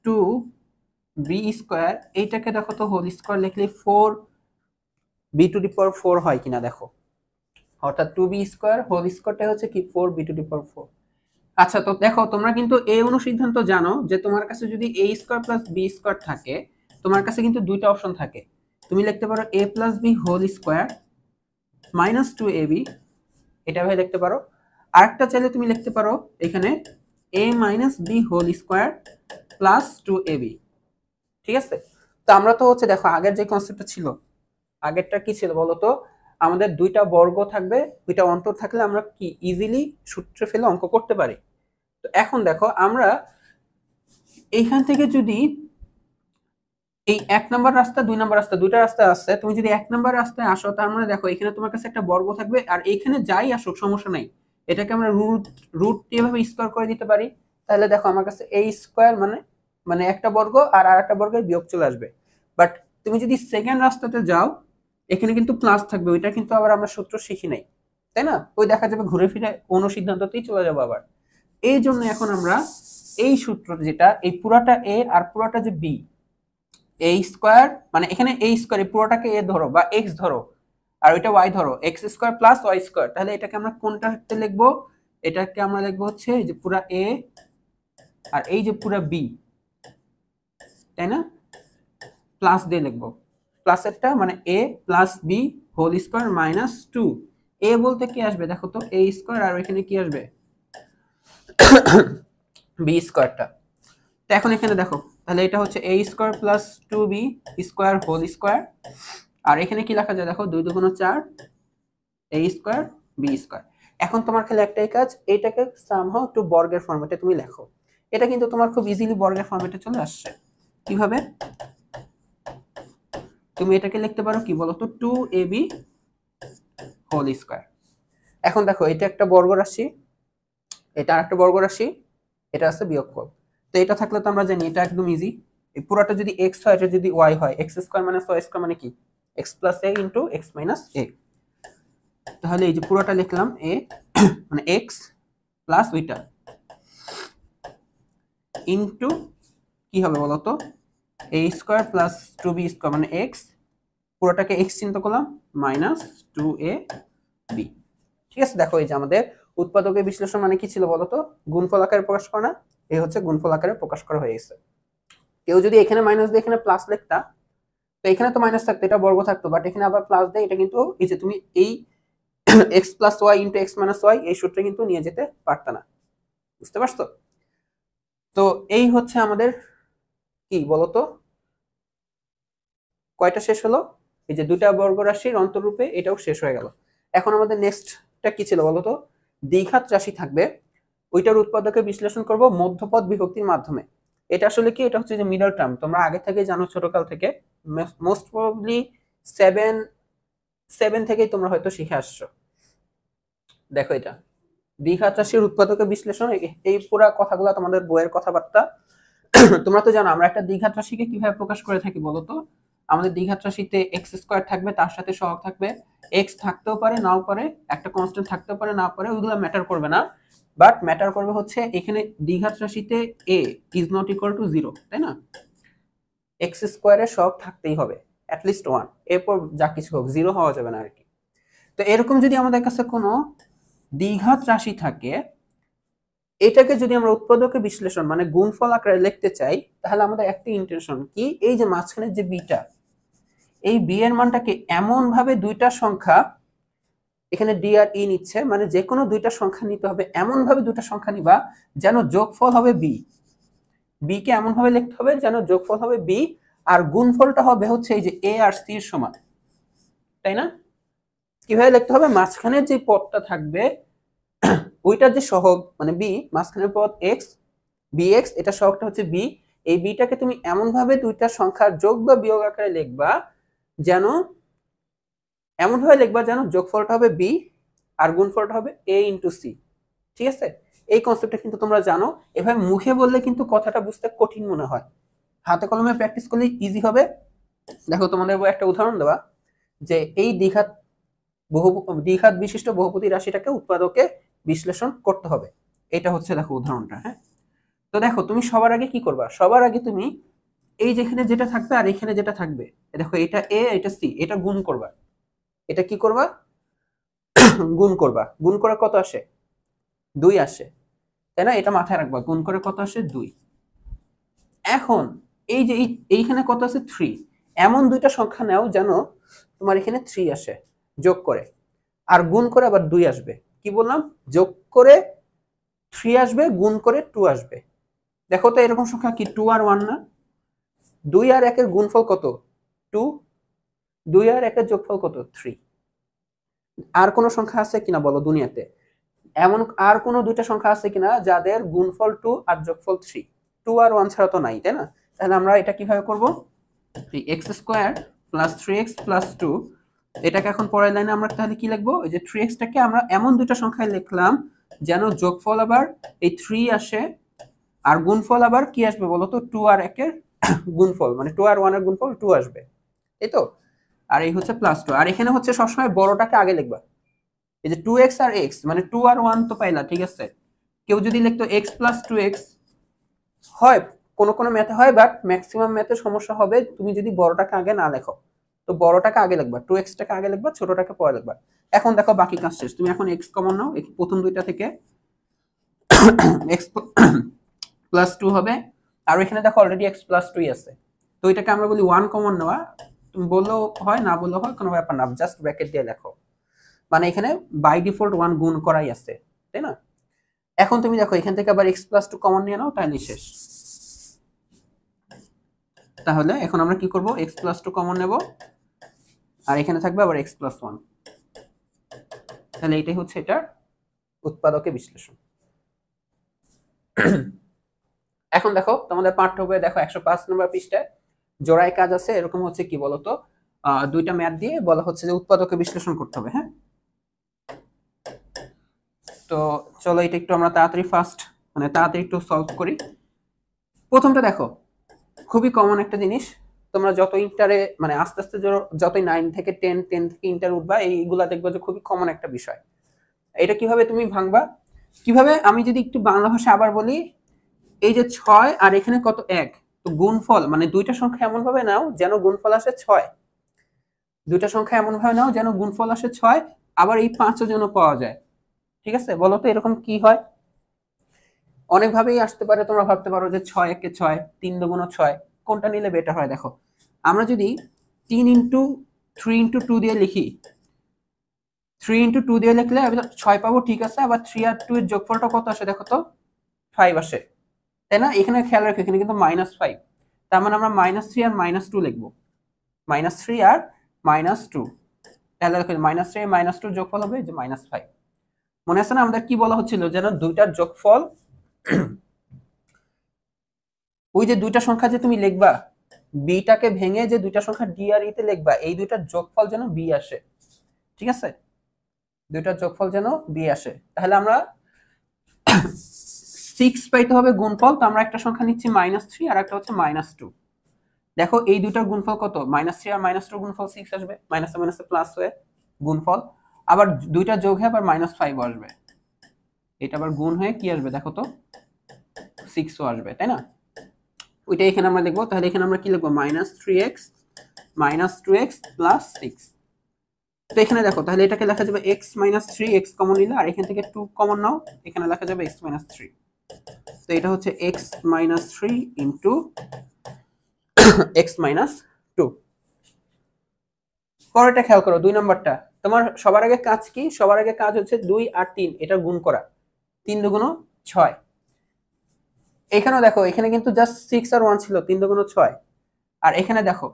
2b স্কয়ার, এইটাকে দেখো তো হোল স্কয়ার লিখলে 4b⁴ হয় কিনা দেখো, অর্থাৎ 2b স্কয়ার হোল স্কয়ারটা হচ্ছে কি 4b⁴। আচ্ছা, তো দেখো তোমরা কিন্তু এই অনুসিদ্ধান্ত জানো যে তোমার কাছে যদি a square plus b square থাকে, তোমার কাছে কিন্তু দুইটা অপশন থাকে। তুমি লিখতে পারো a plus b whole square minus 2ab, এটা ভাবে লিখতে পারো। আরেকটা চাইলে তুমি লিখতে পারো এখানে a minus b whole square plus 2ab। ঠিক আছে? তো আমরা তো হচ্ছে দেখো আগের যে কনসেপ্টটা ছিল, আগেরটা কি ছিল বলো তো, আমাদের দুইটা বর্গ থাকবে, দুইটা অন্তর থাকলে আমরা কি ইজিলি সূত্রে ফেলে অঙ্ক করতে পারি। তো এখন দেখো আমরা এইখান থেকে যদি এই 1 নাম্বার রাস্তা 2 নাম্বার রাস্তা দুইটা রাস্তা আছে, তুমি যদি 1 নাম্বার রাস্তায় আসো তার মানে দেখো এখানে তোমার কাছে একটা বর্গ থাকবে, আর এইখানে যাই আসুক সমস্যা নাই, এটাকে আমরা রুট এভাবে স্কয়ার করে দিতে পারি। তাহলে দেখো আমার কাছে a স্কয়ার মানে মানে একটা বর্গ আর আরেকটা বর্গের বিয়োগ চলে আসবে। বাট তুমি যদি সেকেন্ড রাস্তাতে যাও, এখানে কিন্তু প্লাস থাকবে, ওইটা কিন্তু আবার আমরা সূত্র শিখি নাই, তাই না? ওই দেখা যাবে ঘুরে ফিরে অনুসিদ্ধান্ততেই চলে যাবো আবার। এই জন্য এখন আমরা এই সূত্র যেটা, এই পুরাটা a আর পুরাটা যে b, a স্কয়ার মানে এখানে a স্কয়ার এই পুরোটাকে a ধরো বা x ধরো, আর ওইটা y ধরো, x square plus y square, তাহলে এটাকে আমরা কোনটাতে লিখবো? এটাকে আমরা লিখবো হচ্ছে এই যে পুরা a আর এই যে পুরা b, তাই না? প্লাস দিয়ে লিখবো, প্লাসেরটা মানে a plus b whole square minus 2। a বলতে কি আসবে দেখো তো, a স্কয়ার, আর এখানে কি আসবে b স্কয়ারটা। তো এখন এখানে দেখো, তাহলে এটা হচ্ছে a square plus 2b square whole square, আর এখানে কি লেখা যায় দেখো, 2 2 4 a স্কয়ার b স্কয়ার। এখন তোমার খালি একটাই কাজ, এইটাকে সামহাউ একটু বর্গের ফরম্যাটে তুমি লেখো। এটা কিন্তু তোমার খুব ইজিলি বর্গের ফরম্যাটে চলে আসছে। কিভাবে? তুমি এটাকে লিখতে পারো কি বলতো, 2ab হোল স্কয়ার। এখন দেখো এটা একটা বর্গ রাশি, এটা আরেকটা বর্গ রাশি, এটা আছে বিয়োগফল। তো এটা থাকলে তো আমরা জানি এটা একদম ইজি। এই পুরোটা যদি x হয়, এটা যদি y হয়, x square minus y square মানে কি x plus a into x minus a। তাহলে এই যে পুরোটা লিখলাম a মানে x প্লাস ওইটা ইনটু কি হবে বলতো, a square plus 2b square মানে x, পুরোটাকে x চিন্তা করলাম মাইনাস 2ab। ঠিক আছে? দেখো এই যে আমাদের উৎপাদকের বিশ্লেষণ মানে কি ছিল বলতো, গুণফল আকারে প্রকাশ করা না, এই হচ্ছে গুণফল আকারে প্রকাশ করা হয়ে গেছে। কেউ যদি এখানে মাইনাস দিয়ে এখানে প্লাস লিখতা, তো এখানে তো মাইনাস থাকতো, এটা বর্গ থাকতো, বাট এখানে আবার প্লাস দেয়, এটা কিন্তু এই যে তুমি এই x plus y into x minus y এই সূত্রে কিন্তু নিয়ে যেতে পারত না। বুঝতে পারছো? তো এই হচ্ছে আমাদের কি বলতো, কয়টা শেষ হলো? এই যে দুইটা বর্গ রাশির অন্তররূপে এটাও শেষ হয়ে গেল। এখন আমাদের নেক্সটটা কি ছিল বলতো, দ্বিঘাত রাশি থাকবে, ওইটার উৎপাদকে বিশ্লেষণ করব মধ্যপদ বিভক্তির মাধ্যমে। এটা আসলে কি, এটা হচ্ছে যে মিডল টার্ম, তোমরা আগে থেকে জানো ছোটকাল থেকে, মোস্ট প্রবাবলি 7 থেকেই তোমরা হয়তো শিখে আসছো। দেখো এটা দ্বিঘাত রাশির উৎপাদকে বিশ্লেষণ, এই পুরো কথাগুলো তোমাদের বইয়ের কথাবার্তা। তোমরা তো জানো আমরা একটা দ্বিঘাত রাশিকে কিভাবে প্রকাশ করে থাকি বলতো, আমাদের দ্বিঘাত রাশিতে এক্স স্কোয়ার থাকবে, তার সাথে সহগ থাকবে এক্স, থাকতেও পারে নাও পারে, একটা কনস্ট্যান্ট থাকতেও পারে না পারে, ওইগুলো ম্যাটার করবে না। বাট ম্যাটার করবে হচ্ছে এখানে দ্বিঘাত রাশিতে এ ইজ নট ইকুয়াল টু 0, তাই না? এক্স স্কোয়ারের সহগ থাকতেই হবে অ্যাটলিস্ট 1, এরপর যা কিছু হোক 0 হওয়া যাবে না আর কি। তো এরকম যদি আমাদের কাছে কোনো দ্বিঘাত রাশি থাকে, এটাকে যদি আমরা উৎপাদকে বিশ্লেষণ মানে গুণফল আকারে লিখতে চাই, তাহলে আমাদের একটা ইন্টেনশন কি, এই যে মাঝখানে যে বিটা, এই বি এর মানটাকে এমন ভাবে দুইটা সংখ্যা, এখানে ডি আর ই নিচ্ছে, মানে যে কোনো দুইটা সংখ্যা নিতে হবে, এমন ভাবে দুইটা সংখ্যা নিবা যেন যোগফল হবে বি। বি কে এমন ভাবে লিখতে হবে যেন যোগফল হবে বি, আর গুণফলটা হবে হচ্ছে এই যে এ আর সি এর সমান, তাই না? কিভাবে লিখতে হবে, মাঝখানে যে পদটা থাকবে ওইটার যে সহগ মানে বি, মাঝখানের পদ এক্স, বি এক্স, এটা সহগটা হচ্ছে বি। এই বিটাকে তুমি এমন ভাবে দুইটা সংখ্যার যোগ বা বিয়োগ আকারে লিখবা যেন, এমন ভাবে লিখবা যেন যোগফলটা হবে বি আর গুণফলটা হবে এ ইন্টু সি। ঠিক আছে, এই কনসেপ্টটা কিন্তু তোমরা জানো। এভাবে মুখে বললে কিন্তু কথাটা বুঝতে কঠিন মনে হয়, হাতে কলমে প্র্যাকটিস করলে ইজি হবে। দেখো তোমাদের একটা উদাহরণ দেওয়া, যে এই দ্বিঘাত বিশিষ্ট বহুপদী রাশিটাকে উৎপাদকে বিশ্লেষণ করতে হবে। এটা হচ্ছে দেখো উদাহরণটা। হ্যাঁ, তো দেখো তুমি সবার আগে কি করবা, সবার আগে তুমি এই যেখানে যেটা থাকবে আর এখানে যেটা থাকবে, দেখো এটা এ এটা সি, এটা গুণ করবা। এটা কি করবা, গুণ করবা। গুণ করে কত আসে, 2 আসে, তাই না? এটা মাথায় রাখবা, গুণ করে কত আসে, 2। এখন এই যে এইখানে কত আছে, 3। এমন দুইটা সংখ্যা নাও যেন তোমার এখানে 3 আসে যোগ করে, আর গুণ করে আবার 2 আসবে। কি বললাম, যোগ করে 3 আসবে, গুণ করে 2 আসবে। দেখো তো এরকম সংখ্যা কি 2 আর 1 না? 2 আর 1 এর গুণফল কত, 2। 2 আর 1 এর যোগফল কত, 3। আর কোন সংখ্যা আছে কিনা বলো দুনিয়াতে, এমন আর কোন দুইটা সংখ্যা আছে কিনা যাদের গুণফল 2 আর যোগফল 3? 2 আর 1 ছাড়া তো নাই, তাই না? তাহলে আমরা এটা কিভাবে করব, x square plus 3x plus 2, এটাকে এখন পরের লাইনে আমরা তাহলে কি লিখবো, এই যে 3x টাকে আমরা এমন দুটো সংখ্যায় লিখলাম যেন যোগফল আবার এই 3 আসে, আর গুণফল আবার কি আসবে বলো তো, 2 আর 1 এর গুণফল, মানে 2 আর 1 এর গুণফল 2 আসবে, এই তো। আর এই হচ্ছে প্লাস 2, আর এখানে হচ্ছে সবসময় বড়টাকে আগে লিখবা। এই যে 2x আর x, মানে 2 আর 1 তো পাইলা, ঠিক আছে? কেউ যদি লিখতো x প্লাস 2x, হয় কোন কোন ম্যাথে হয়, বাট ম্যাক্সিমাম ম্যাথে সমস্যা হবে তুমি যদি বড়টাকে আগে না লেখো। তো বড়টাকে আগে লিখবা, 2x টাকে আগে লিখবা, ছোটটাকে পরে লিখবা। এখন দেখো বাকি কাজ শেষ, তুমি এখন x কমন নাও, প্রথম দুইটা থেকে x প্লাস 2 হবে, আর এখানে দেখো অলরেডি x প্লাস 2 আছে, তো এটাকে আমরা বলি 1 কমন নেওয়া। তুমি বললেও হয় না বললেও হয়, কোনো ব্যাপার না, জাস্ট ব্র্যাকেট দিয়ে লেখো, মানে এখানে বাই ডিফল্ট 1 গুণ করাই আছে, তাই না? এখন তুমি দেখো এখান থেকে আবার x প্লাস 2 কমন নিয়ে নাও, তাহলে শেষ। তাহলে এখন আমরা কি করব, x প্লাস 2 কমন নেব, আর এখানে থাকবে আবার x প্লাস 1। তাহলে এটাই হচ্ছে এটার উৎপাদকে বিশ্লেষণ। এখন দেখো তোমাদের পাঠ্য বইয়ে দেখো 105 নম্বর পৃষ্ঠায় জোড়ায় কাজ আছে, এরকম হচ্ছে কি বলতো, দুইটা ম্যাথ দিয়ে বলা হচ্ছে যে উৎপাদকে বিশ্লেষণ করতে হবে। হ্যাঁ, তো চলো এটা একটু আমরা তাড়াতাড়ি তাড়াতাড়ি একটু সলভ করি। প্রথমটা দেখো, খুবই কমন একটা জিনিস, তোমরা যত ইন্টারে মানে আস্তে আস্তে যতই 9 থেকে 10, 10 থেকে ইন্টার উঠবা, এইগুলা দেখবা যে খুবই কমন একটা বিষয়। এটা কিভাবে তুমি ভাঙবা, কিভাবে, আমি যদি একটু বাংলা ভাষা আবার বলি, এই যে 6 আর এখানে কত 1, তো গুণফল মানে দুইটা সংখ্যা এমন ভাবে নাও যেন গুণফল আসে 6, দুইটা সংখ্যা এমন ভাবে নাও যেন গুণফল আসে 6, আবার এই 5ও যেন পাওয়া যায়। ঠিক আছে, বলো তো এরকম কি হয়? অনেকভাবেই আসতে পারে, তোমরা ভাবতে পারো যে 6 একে 6, 3 দুগুণ 6, কোনটা নিলে বেটার হয়? দেখো আমরা যদি 3 ইন্টু 3 ইন্টু 2 দিয়ে লিখি, 3 ইন্টু 2 দিয়ে লিখলে আমি 6 পাবো, ঠিক আছে, আবার 3 আর 2 এর যোগফলটা কত আসে দেখো তো, 5 আসে, তাই না? এখানে খেয়াল রাখো এখানে কিন্তু -5, তার মানে আমরা -3 আর -2 লিখবো, -3 আর -2, তাহলে দেখো -3 আর -2 যোগফল হবে যে -5। মনে আছে না আমাদের কি বলা হচ্ছিল, যেন দুইটার যোগফল, ওই যে দুইটা সংখ্যা যে তুমি লিখবা, বিটাকে ভেঙে যে দুইটা সংখ্যা ডি আর ইতে লিখবা, এই দুইটার যোগফল যেন বি আসে, ঠিক আছে? দুইটার যোগফল যেন বি আসে। তাহলে আমরা 6 পাইতে হবে গুণফল, তো আমরা একটা সংখ্যা নিচ্ছি -3 আর একটা হচ্ছে -2, দেখো এই দুটার গুণফল কত, -3 আর -2 গুণফল 6 আসবে, মাইনাসে মাইনাসে প্লাস হয়ে গুণফল, আবার দুইটা যোগ হয়ে আবার -5 আসবে, এটা আবার গুণ হয়ে কি আসবে দেখো তো 6ও আসবে, তাই না? ওইটা এখানে আমরা লিখবো, তাহলে এখানে আমরা কি লিখবো -3x -2x + 6। তো এখানে দেখো তাহলে এটাকে লেখা যাবে x - 3, x কমন নিলে আর এখান থেকে 2 কমন নাও, এখানে লেখা যাবে x - 3। তো এটা হচ্ছে x - 3 x - 2। পরেরটা খেয়াল করো, 2 নাম্বারটা। তোমার সবার আগে কাজ কি, সবার আগে কাজ হচ্ছে 2 আর 3 এটা গুণ করা, 3 দুগুণ 6। এখানেও দেখো এখানে কিন্তু জাস্ট 6 আর 1 ছিল, 3 দুগুণ 6। আর এখানে দেখো,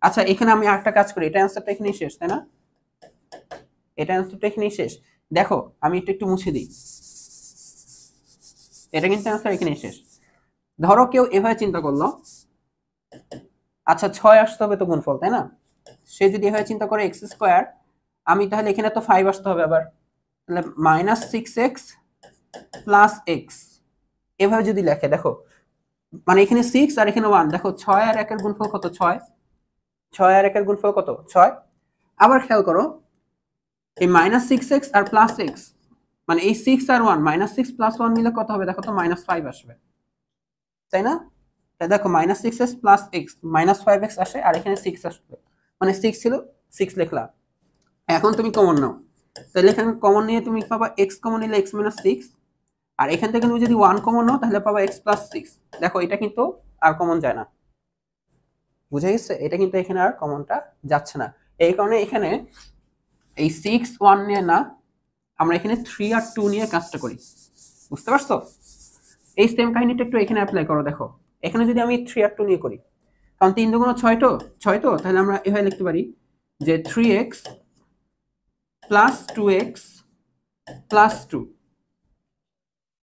আচ্ছা এখানে আমি আরেকটা কাজ করি, এটা অ্যান্সারটা এখানেই শেষ, তাই না? এটা অ্যান্সারটা এখানেই শেষ। দেখো আমি এটা একটু মুছে দিই, এটা কিন্তু অ্যান্সার এখানেই শেষ। ধরো কেউ এভাবে চিন্তা করলো, আচ্ছা 6 আসতে হবে তো গুণফল, তাই না? সে যদি এভাবে চিন্তা করে x², আমি তাহলে এখানে তো 5 আসতে হবে আবার, তাহলে -6x + x এভাবে যদি লেখে, দেখো মানে এখানে 6 আর এখানে 1, দেখো 6 আর 1 এর গুণফল কত, 6, 6 আর 1 এর গুণফল কত 6। আবার খেয়াল করো এই -6x আর +x, মানে এই 6 আর 1, -6 + 1 মিলে কত হবে দেখো তো -5 আসবে, তাই না? তাই দেখো -6x + x -5x আসে, আর এখানে 6 আসবে, মানে 6 ছিল 6 লিখলাম। এখন তুমি কমন নাও, তাহলে এখানে কমন নিয়ে তুমি পাবা x কমন নিলে x - 6, আর এখান থেকে তুমি যদি 1 কমন নাও তাহলে পাবা x + 6। দেখো এটা কিন্তু আর কমন যায় না, বুঝে গেছে? এটা কিন্তু এখানে আর কমনটা যাচ্ছে না, এই কারণে এখানে এই 6 1 নিয়ে না, আমরা এখানে 3 আর 2 নিয়ে কাজটা করি, বুঝতে পারছো? এই সেম কাহিনীটা একটু এখানে অ্যাপ্লাই করো, দেখো এখানে যদি আমি 3 আর 2 নিয়ে করি, কারণ 3 দুগুণ 6 তো 6 তো, তাহলে আমরা এভাবে লিখতে পারি যে 3x + 2x + 2,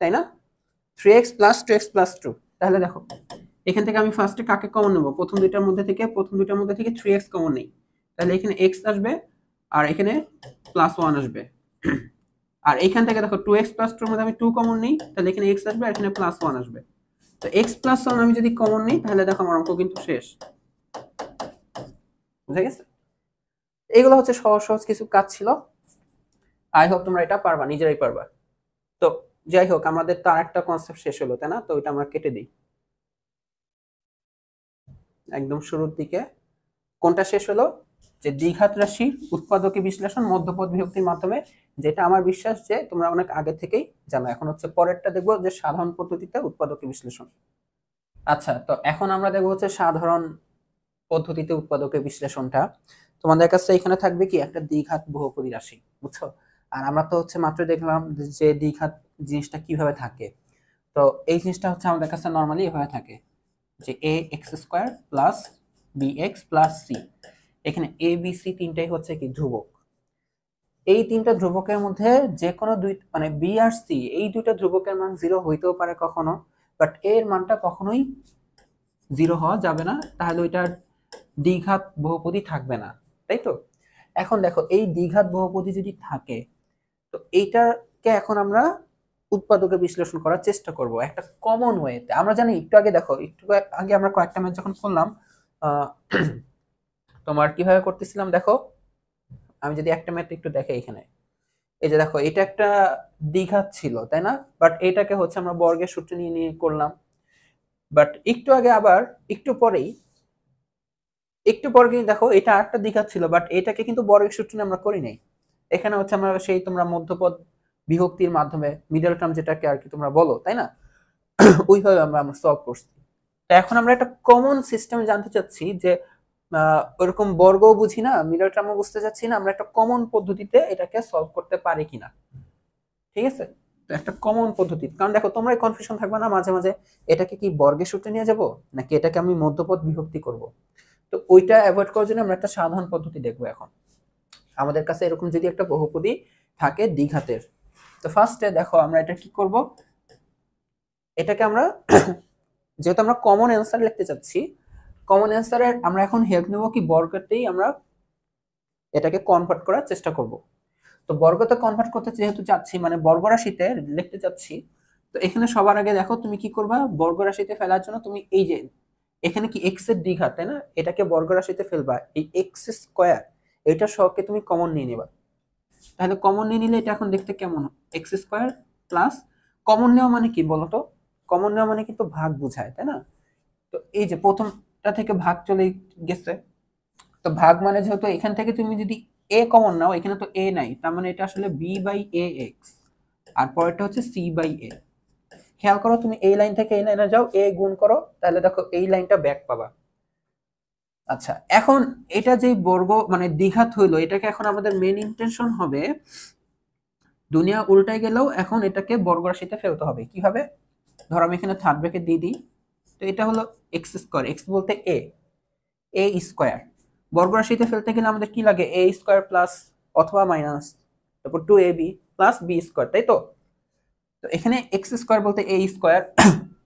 তাই না? 3x + 2x + 2। তাহলে দেখো এখান থেকে আমি ফার্স্টে কাকে কমন নেব, প্রথম দুইটার মধ্যে থেকে 3x কমন নেই, তাহলে এখানে x আসবে আর এখানে +1 আসবে। আর এখান থেকে দেখো 2x + 2 এর মধ্যে আমি 2 কমন নেই, তাহলে এখানে x আসবে আর এখানে +1 আসবে। তো x + 1 আমি যদি কমন নিই তাহলে দেখো আমার অঙ্ক কিন্তু শেষ, বুঝে গেছে? এগুলো হচ্ছে সহজ সহজ কিছু কাজ ছিল, আই হোপ তোমরা এটা পারবা, নিজেরাই পারবা। তো যাই হোক, আমাদের তো আরেকটা কনসেপ্ট শেষ হলো, তাই না? তো ওইটা আমরা কেটে দিই, একদম শুরুর দিকে কোনটা শেষ হলো, যে দ্বিঘাত রাশি উৎপাদকে বিশ্লেষণ মধ্যপদ বিভক্তির মাধ্যমে, যেটা আমার বিশ্বাস যে তোমরা অনেক আগে থেকেই জানো। এখন হচ্ছে পরেরটা দেখবো যে সাধারণ পদ্ধতিতে উৎপাদকে বিশ্লেষণ। আচ্ছা, তো এখন আমরা দেখবো হচ্ছে সাধারণ পদ্ধতিতে উৎপাদকে বিশ্লেষণটা। তোমাদের কাছে এখানে থাকবে কি একটা দ্বিঘাত বহুপদী রাশি, বুঝছো? আর আমরা তো হচ্ছে মাত্র দেখলাম যে দ্বিঘাত জিনিসটা কিভাবে থাকে। তো এই জিনিসটা হচ্ছে আমাদের কাছে নরমালি এভাবে থাকে যে ax² + bx + c, এখানে a b c তিনটাই হচ্ছে কি ধ্রুবক। এই তিনটা ধ্রুবকের মধ্যে যে কোনো দুই, মানে বি আর সি এই দুইটা ধ্রুবকের মান 0 হইতেও পারে কখনো, বাট এর মানটা কখনোই 0 হওয়া যাবে না, তাহলে ওইটার দ্বিঘাত বহুপদী থাকবে না, তাই তো? এখন দেখো এই দ্বিঘাত বহুপদী যদি থাকে, তো এইটাকে এখন আমরা উৎপাদকে বিশ্লেষণ করার চেষ্টা করব একটা কমন ওয়েতে। আমরা জানি একটু আগে, দেখো একটু আগে আমরা কয়েকটা ম্যাচ যখন করলাম, তোমার কিভাবে করতেছিলাম দেখো, আমি যদি একটা ম্যাথ একটু দেখে এখানে, এই যে দেখো এটা একটা দ্বিঘাত ছিল, তাই না? বাট এটাকে হচ্ছে আমরা বর্গের সূত্র নিয়ে নিয়ে করলাম। বাট একটু আগে আবার একটু পরে কিন্তু দেখো এটা একটা দ্বিঘাত ছিল, বাট এটাকে কিন্তু বর্গের সূত্র নিয়ে আমরা করি নাই। এখানে হচ্ছে আমরা সেই তোমরা মধ্যপদ বিভক্তির মাধ্যমে মিডল টার্ম যেটাকে আর কি তোমরা বলো, তাই না? ওইভাবে আমরা সলভ করছি। তো এখন আমরা একটা কমন সিস্টেম জানতে চাচ্ছি যে ওরকম বর্গও বুঝি না, মিডল টার্মও বুঝতে চাচ্ছি না, আমরা একটা কমন পদ্ধতিতে এটাকে সলভ করতে পারি কিনা, ঠিক আছে? তো একটা কমন পদ্ধতি, কারণ দেখো তোমরাই কনফিউশন থাকবে না মাঝে মাঝে, এটাকে কি বর্গের সূত্রে নিয়ে যাব নাকি এটাকে আমি মধ্যপদ বিভক্তি করব। তো ওইটা অ্যাভয়েড করার জন্য আমরা একটা সাধারণ পদ্ধতি দেখবো এখন। আমাদের কাছে এরকম যদি একটা বহুপদী থাকে দ্বিঘাতের, তো ফার্স্টে দেখো আমরা এটা কি করব, এটাকে আমরা যেহেতু আমরা কমন অ্যান্সার লিখতে চাচ্ছি, কমন অ্যান্সারের আমরা এখন হেল্প নেব কি বর্গতেই আমরা এটাকে কনভার্ট করার চেষ্টা করব। তো বর্গতে কনভার্ট করতে যেহেতু চাচ্ছি, মানে বর্গরাশিতে লিখতে চাচ্ছি, তো এখানে সবার আগে দেখো তুমি কি করবা, বর্গরাশিতে ফেলার জন্য তুমি এই যে এখানে কি এক্স এর দ্বিঘাত, তাই না? এটাকে বর্গ রাশিতে ফেলবা, এই এক্স স্কোয়ার এটা সহকে তুমি কমন নিয়ে নেবা। তাহলে কমন নিয়ে নিলে এটা এখন দেখতে কেমন, এক্স স্কোয়ার প্লাস, কমন নেওয়া মানে কি বলতো? কমন নেওয়া মানে কিন্তু ভাগ বোঝায়, তাই না? তো এই যে প্রথমটা থেকে ভাগ চলে গেছে, তো ভাগ মানে যেহেতু এখান থেকে তুমি যদি এ কমন নাও, এখানে তো এ নাই, তার মানে এটা আসলে বি বাই এ এক্স, আর পরেরটা হচ্ছে সি বাই এ। খেয়াল করো, তুমি এই লাইন থেকে এই লাইনে যাও, এ গুণ করো, তাহলে দেখো এই লাইনটা ব্যাক পাবা। আচ্ছা, এখন এটা যে বর্গ মানে দ্বিঘাত হইলো, এটাকে এখন আমাদের মেন ইন্টেনশন হবে দুনিয়া উল্টাই গেলেও এখন এটাকে বর্গ রাশিতে ফেলতে হবে। কিভাবে? ধরো আমি এখানে থার্ড ব্র্যাকেট দিয়ে দিই, তো এটা হলো এক্স স্কোয়ার, এক্স বলতে এ, এ স্কোয়ার। বর্গ রাশিতে ফেলতে গেলে আমাদের কি লাগে, এ স্কোয়ার প্লাস অথবা মাইনাস, তারপর 2ab প্লাস বি স্কোয়ার, তাই তো? তো এখানে এক্স স্কোয়ার বলতে এ স্কোয়ার,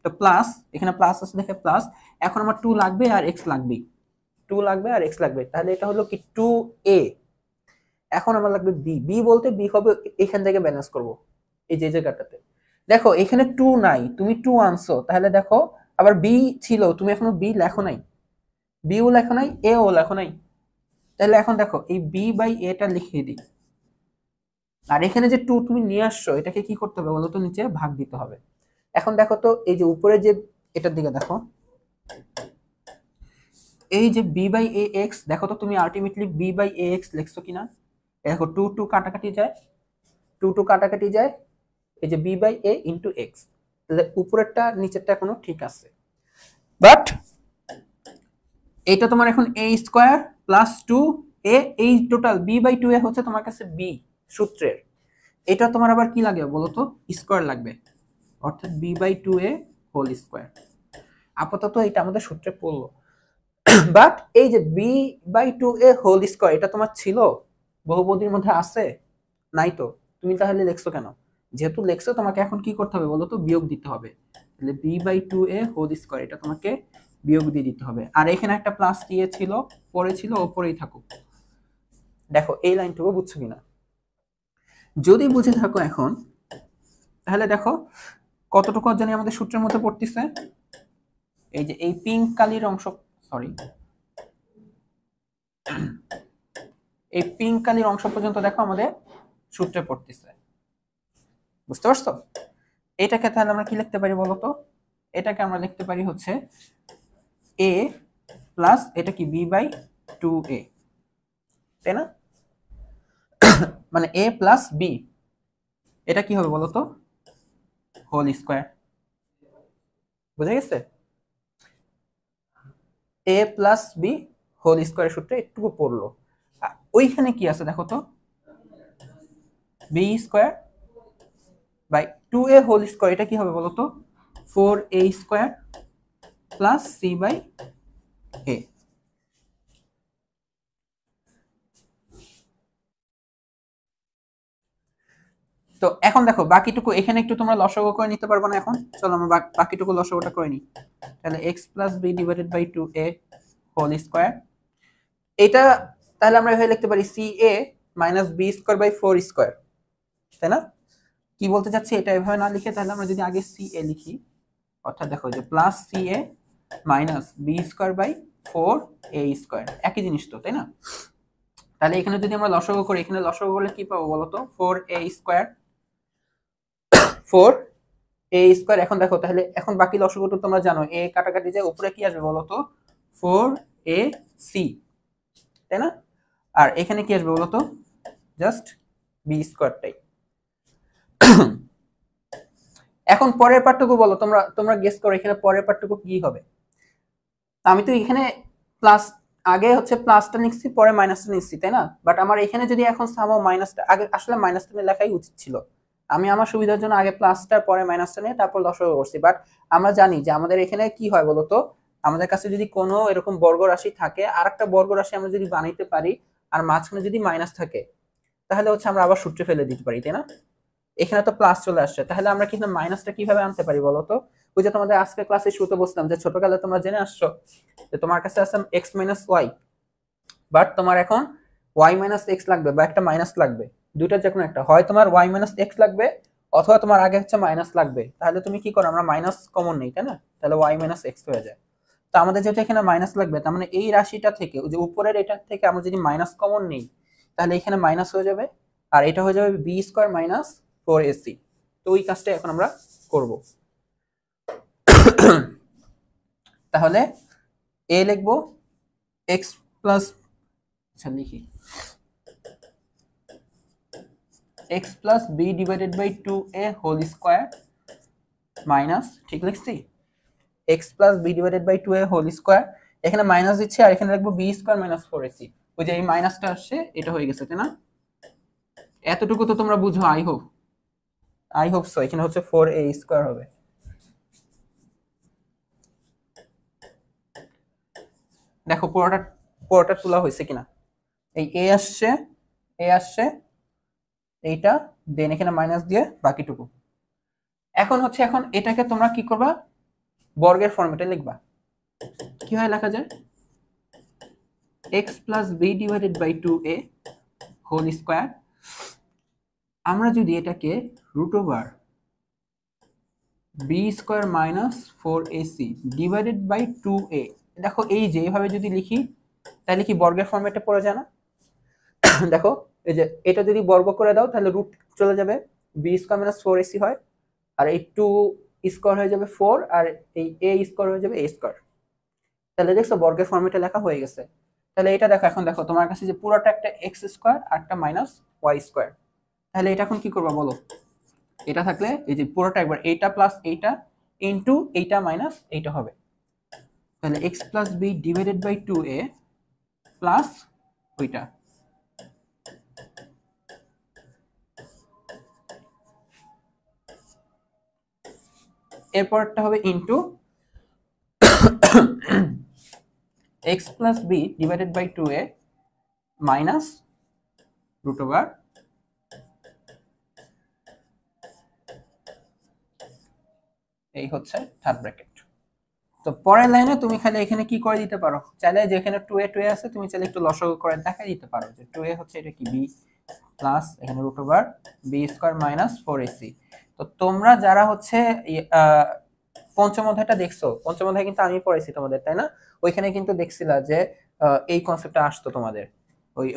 তো প্লাস, এখানে প্লাস আছে দেখে প্লাস, এখন আমার 2 লাগবে আর এক্স লাগবে, 2 লাগবে আর এক্স লাগবে, তাহলে এটা হলো কি 2a। এখন আমার লাগবে বি, বি বলতে বি হবে এখান থেকে ব্যালেন্স করব, এই যে জায়গাটাতে। দেখো এখানে 2 নাই, তুমি 2 আনছো, তাহলে দেখো আবার বি ছিল, তুমি এখনো বি লেখো নাই, বি ও লেখো নাই, এ ও লেখো নাই, তাহলে এখন দেখো এই বি বাই এটা লিখিয়ে দিই। আর এখানে যে 2 তুমি নিয়ে আসছো, এটাকে কি করতে হবে বলো তো, নিচে ভাগ দিতে হবে। এখন দেখো তো এই যে উপরে যে এটার দিকে দেখো, এই যে বি বাই এ এক্স, দেখো তো তুমি ultimately b by a x লিখছো কিনা। দেখো 2 2 কাটাকাটি যায়, 2 2 কাটাকাটি যায়, এই যে b by a into x, তাহলে উপরেরটা নিচেরটা এখনো ঠিক আছে। বাট এটা তোমার এখন এ স্কোয়ার প্লাস 2a, এই টোটাল বি বাই 2a হচ্ছে তোমার কাছে বি সূত্রের, এটা তোমার আবার কি লাগে বলো তো, স্কোয়ার লাগবে, অর্থাৎ B by 2a whole square. আপাতত এটা আমাদের সূত্রে পড়লো। বাট এই যে b by 2a whole square, এটা তোমার ছিল বহুপদীর মধ্যে আছে? নাই তো, তুমি তাহলে লিখছো কেন? যেহেতু লিখছো, তোমাকে এখন কি করতে হবে বলো তো, বিয়োগ দিতে হবে। তাহলে B by 2a whole square, এটা তোমাকে বিয়োগ দিয়ে দিতে হবে। আর এখানে একটা প্লাস দিয়ে ছিল, পরে ছিল, ওপরেই থাকুক। দেখো এই লাইনটুকু বুঝছো কিনা? যদি বুঝে থাকো এখন, তাহলে দেখো কতটুকু জানি আমাদের সূত্রের মধ্যে পড়তেছে, এই যে এই পিঙ্ক কালির অংশ, সরি, এই পিঙ্ক কালির অংশ পর্যন্ত দেখো আমাদের সূত্রে পড়তেছে, বুঝতে পারছো? এটাকে তাহলে আমরা কি লিখতে পারি বলতো, এটাকে আমরা লিখতে পারি হচ্ছে a প্লাস এটা কি বি বাই 2a, তাই না? মানে a প্লাস বি, এটা কি হবে বলতো, হোল স্কোয়ার। বুঝে গেছে? a প্লাস বি হোল স্কোয়ারের সূত্রে একটুকু পড়লো। ওইখানে কি আছে দেখো তো, b square by 2a whole square, এটা কি হবে বলতো, 4a square plus c by a. তো এখন দেখো বাকিটুকু এখানে একটু তোমরা লসাগু করে নিতে পারবে না এখন? চলো আমরা বাকিটুকু লসাগুটা করে নিই। তাহলে x plus b divided by 2a whole square, এটা তাহলে আমরা এভাবে লিখতে পারি c a minus b square by 4 square, তাই না? কি বলতে চাচ্ছি, এটা এভাবে না লিখে তাহলে আমরা যদি আগে সি এ লিখি, অর্থাৎ দেখো যে plus c a minus b square by 4a square, একই জিনিস তো, তাই না? তাহলে এখানে যদি আমরা লসাগু করি, এখানে লসাগু করলে কি পাবো বলতো, 4a স্কোয়ার, 4a স্কোয়ার। এখন দেখো তাহলে এখন বাকি লসাগুটা তোমরা জানো, এ কাটাকাটি যায়, উপরে কি আসবে বলতো, 4ac, তাই না? আর এখানে কি আসবে বলতো, জাস্ট বি স্কোয়ারটাই। এখন পরের পার্টটুকু বলো, তোমরা তোমরা গেস করো এখানে পরের পার্টটুকু কি হবে। আমি তো এখানে প্লাস, আগে হচ্ছে প্লাসটা নিচ্ছি, পরে মাইনাসটা নিচ্ছি, তাই না? বাট আমার এখানে যদি এখন সামও মাইনাসটা, আগে আসলে মাইনাসটা নিয়ে লেখাই উচিত ছিল, আমি আমার সুবিধার জন্য আগে প্লাসটা পরে মাইনাসটা নিয়ে তারপর লসাগু করছি। বাট আমরা জানি যে আমাদের এখানে কি হয় বলতো, আমাদের কাছে যদি কোনো এরকম বর্গ রাশি থাকে, আর একটা বর্গ রাশি আমরা যদি বানাইতে পারি, আর মাঝখানে যদি মাইনাস থাকে, তাহলে হচ্ছে আমরা আবার সূত্রে ফেলে দিতে পারি, তাই না? এখানে তো প্লাস চলে আসছে, তাহলে আমরা কিন্তু মাইনাসটা কিভাবে আনতে পারি বলতো? ওই যে তোমাদের আজকে ক্লাসে শুরুতে বলছিলাম যে ছোটকালে তোমরা জেনে আসছো যে তোমার কাছে আছে এক্স মাইনাস ওয়াই, বাট তোমার এখন ওয়াই মাইনাস এক্স লাগবে বা একটা মাইনাস লাগবে, দুইটার যে কোনো একটা, হয় তোমার ওয়াই মাইনাস এক্স লাগবে অথবা তোমার আগে হচ্ছে মাইনাস লাগবে। তাহলে তুমি কি করো, আমরা মাইনাস কমন নেই, তাই না? তাহলে ওয়াই মাইনাস এক্স হয়ে যায়। তো আমাদের যেহেতু এখানে মাইনাস লাগবে, তার মানে এই রাশিটা থেকে, ওই যে উপরের এটা থেকে আমরা যদি মাইনাস কমন নিই, তাহলে এখানে মাইনাস হয়ে যাবে, আর এটা হয়ে যাবে বি স্কোয়ার মাইনাস 4ac। তো ওই কাজটা এখন আমরা করব। তাহলে এ লিখবো এক্স প্লাস, আচ্ছা লিখি x plus b divided by 2a whole square minus, ঠিক লিখছি, x plus b divided by 2a whole square, এখানে মাইনাস দিচ্ছি আর এখানে লিখবো বি স্কোয়ার মাইনাস 4ac। ওই যে এই মাইনাসটা আসছে, এটা হয়ে গেছে, তাই না? এতটুকু তো তোমরা বুঝো, আই হোপ সো। এখানে হচ্ছে 4a স্কোয়ার হবে। দেখো পুরোটা তোলা হয়েছে কিনা, এই এ আসছে এইটা, দেন এখানে মাইনাস দিয়ে বাকিটুকু। এখন এটাকে তোমরা কি করবা, বর্গের ফরম্যাটে লিখবা। কি হয় লেখা যায়, x plus b divided by 2a whole square. আমরা যদি এটাকে root over b square minus 4ac divided by 2a, দেখো এই যে এইভাবে যদি লিখি, তাহলে কি বর্গের ফরম্যাটে পড়ে যায় না? দেখো এই যে এটা যদি বর্গ করে দাও, তাহলে রুট চলে যাবে, বি স্কোয়ার মাইনাস 4ac হয়, আর এই 2 স্কোয়ার হয়ে যাবে 4, আর এই a স্কোয়ার হয়ে যাবে a স্কোয়ার। তাহলে দেখছো বর্গের ফরম্যাটে লেখা হয়ে গেছে। তাহলে এটা দেখো, এখন দেখো তোমার কাছে যে পুরোটা একটা এক্স স্কোয়ার আর একটা মাইনাস ওয়াই স্কোয়ার, তাহলে এটা এখন কি করবা বলো? এটা থাকলে এই যে পুরোটা একবার এইটা প্লাস এইটা ইনটু এইটা মাইনাস এইটা হবে। তাহলে x plus b divided by 2a plus ওইটা, এরপরটা হবে into x plus b divided by 2a minus root over এই হচ্ছে থার্ড ব্র্যাকেট। তো পরের লাইনে তুমি খালি এখানে কি করে দিতে পারো, চাইলে যেখানে 2a আছে তুমি চাইলে একটু লসাগু করে দেখাই দিতে পারো যে 2a হচ্ছে এটা কি b প্লাস এখানে root over b square minus 4ac। তো তোমরা যারা হচ্ছে পঞ্চম অধ্যায়টা দেখছো, পঞ্চম অধ্যায় কিন্তু আমি পড়াইছি তোমাদের, তাই না? ওইখানে কিন্তু দেখছিলা যে এই কনসেপ্টটা আসতো তোমাদের,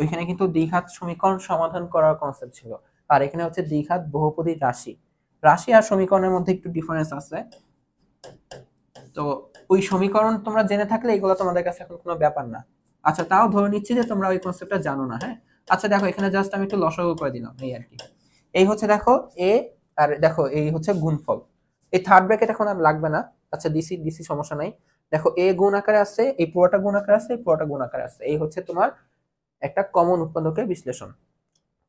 ওইখানে কিন্তু দ্বিঘাত সমীকরণ সমাধান করার কনসেপ্ট ছিল। আর এখানে হচ্ছে দ্বিঘাত বহুপদী রাশি, রাশি আর সমীকরণের মধ্যে একটু ডিফারেন্স আছে। তো ওই সমীকরণ তোমরা জেনে থাকলে এগুলো তোমাদের কাছে এখন কোনো ব্যাপার না। আচ্ছা তাও ধরে নিচ্ছি যে তোমরা ওই কনসেপ্টটা জানো না, হ্যাঁ? আচ্ছা দেখো এখানে জাস্ট আমি একটু লসাগু করে দিলাম, এই আর কি। এই হচ্ছে দেখো এ, আর দেখো এই হচ্ছে গুণফল। এই থার্ড ব্র্যাকেট এখন আর লাগবে না। আচ্ছা দিছি দিছি, সমস্যা নাই। দেখো এ গুণ আকারে আছে, এই পুরোটা গুণ আকারে আছে, এই পুরোটা গুণ আকারে আছে। এই হচ্ছে তোমার একটা কমন উৎপাদকের বিশ্লেষণ।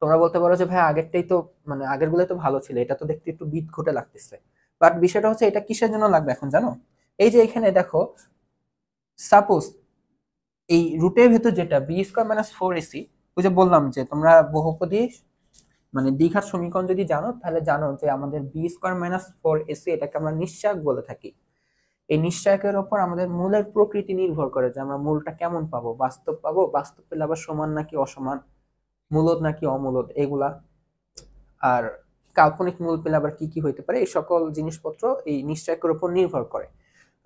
তোমরা বলতে পারো যে ভাই আগেরটাই তো, মানে আগের গুলোই তো ভালো ছিল, এটা তো দেখতে একটু বিট ঘটে লাগতেছে। বাট বিষয়টা হচ্ছে এটা কিসের জন্য লাগবে এখন জানো? এই যে এখানে দেখো, সাপোজ এই রুটের ভেতর যেটা বি স্কোয়ার মাইনাস 4ac, ওই যে বললাম যে তোমরা বহুপদী মানে দ্বিঘাত সমীকরণ যদি জানো, তাহলে জানো যে আমাদের বি স্কোয়ার মাইনাস 4ac এটাকে আমরা নিশ্চয়ক বলে থাকি। এই নিশ্চয়কের উপর আমাদের মূলের প্রকৃতি নির্ভর করে, যে আমরা মূলটা কেমন পাবো, বাস্তব পাবো, বাস্তব পেলে আবার সমান নাকি অসমান, মূলদ নাকি অমূলদ এগুলা, আর কাল্পনিক মূল পেলে আবার কি কি হইতে পারে, এই সকল জিনিসপত্র এই নিশ্চয়কের উপর নির্ভর করে।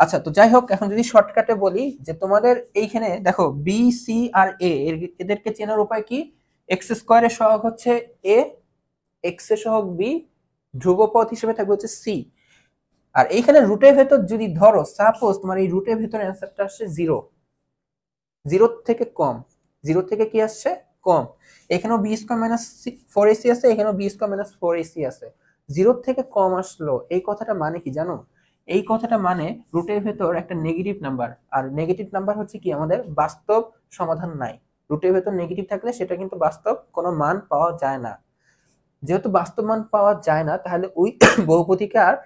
আচ্ছা তো যাই হোক, এখন যদি শর্টকাটে বলি যে তোমাদের এইখানে দেখো বি সি আর এ, এদেরকে চেনার উপায় কি? এক্স স্কোয়ারের সহগ হচ্ছে এ, এক্স এর সহগ বি, ধ্রুবপদ হিসেবে থাকবে হচ্ছে সি। আর এইখানে রুটের ভেতর যদি ধরো সাপোজ তোমার এই রুটের ভেতর অ্যান্সারটা আসছে 0, 0 থেকে কম, 0 থেকে কি আসছে কম, এখানেও বি স্কোয়ার মাইনাস 4ac আছে, এখানেও বি স্কোয়ার মাইনাস 4ac আছে, 0 থেকে কম আসলো। এই কথাটা মানে কি জানো? এই কথাটা মানে রুটের ভেতর একটা নেগেটিভ নাম্বার, আর নেগেটিভ নাম্বার হচ্ছে কি আমাদের বাস্তব সমাধান নাই। রুটের ভেতর নেগেটিভ থাকলে সেটা কিন্তু বাস্তব কোনো মান পাওয়া যায় না। যেহেতু বাস্তব মান পাওয়া যায় না, তাহলে ওই বহুপদীকে আর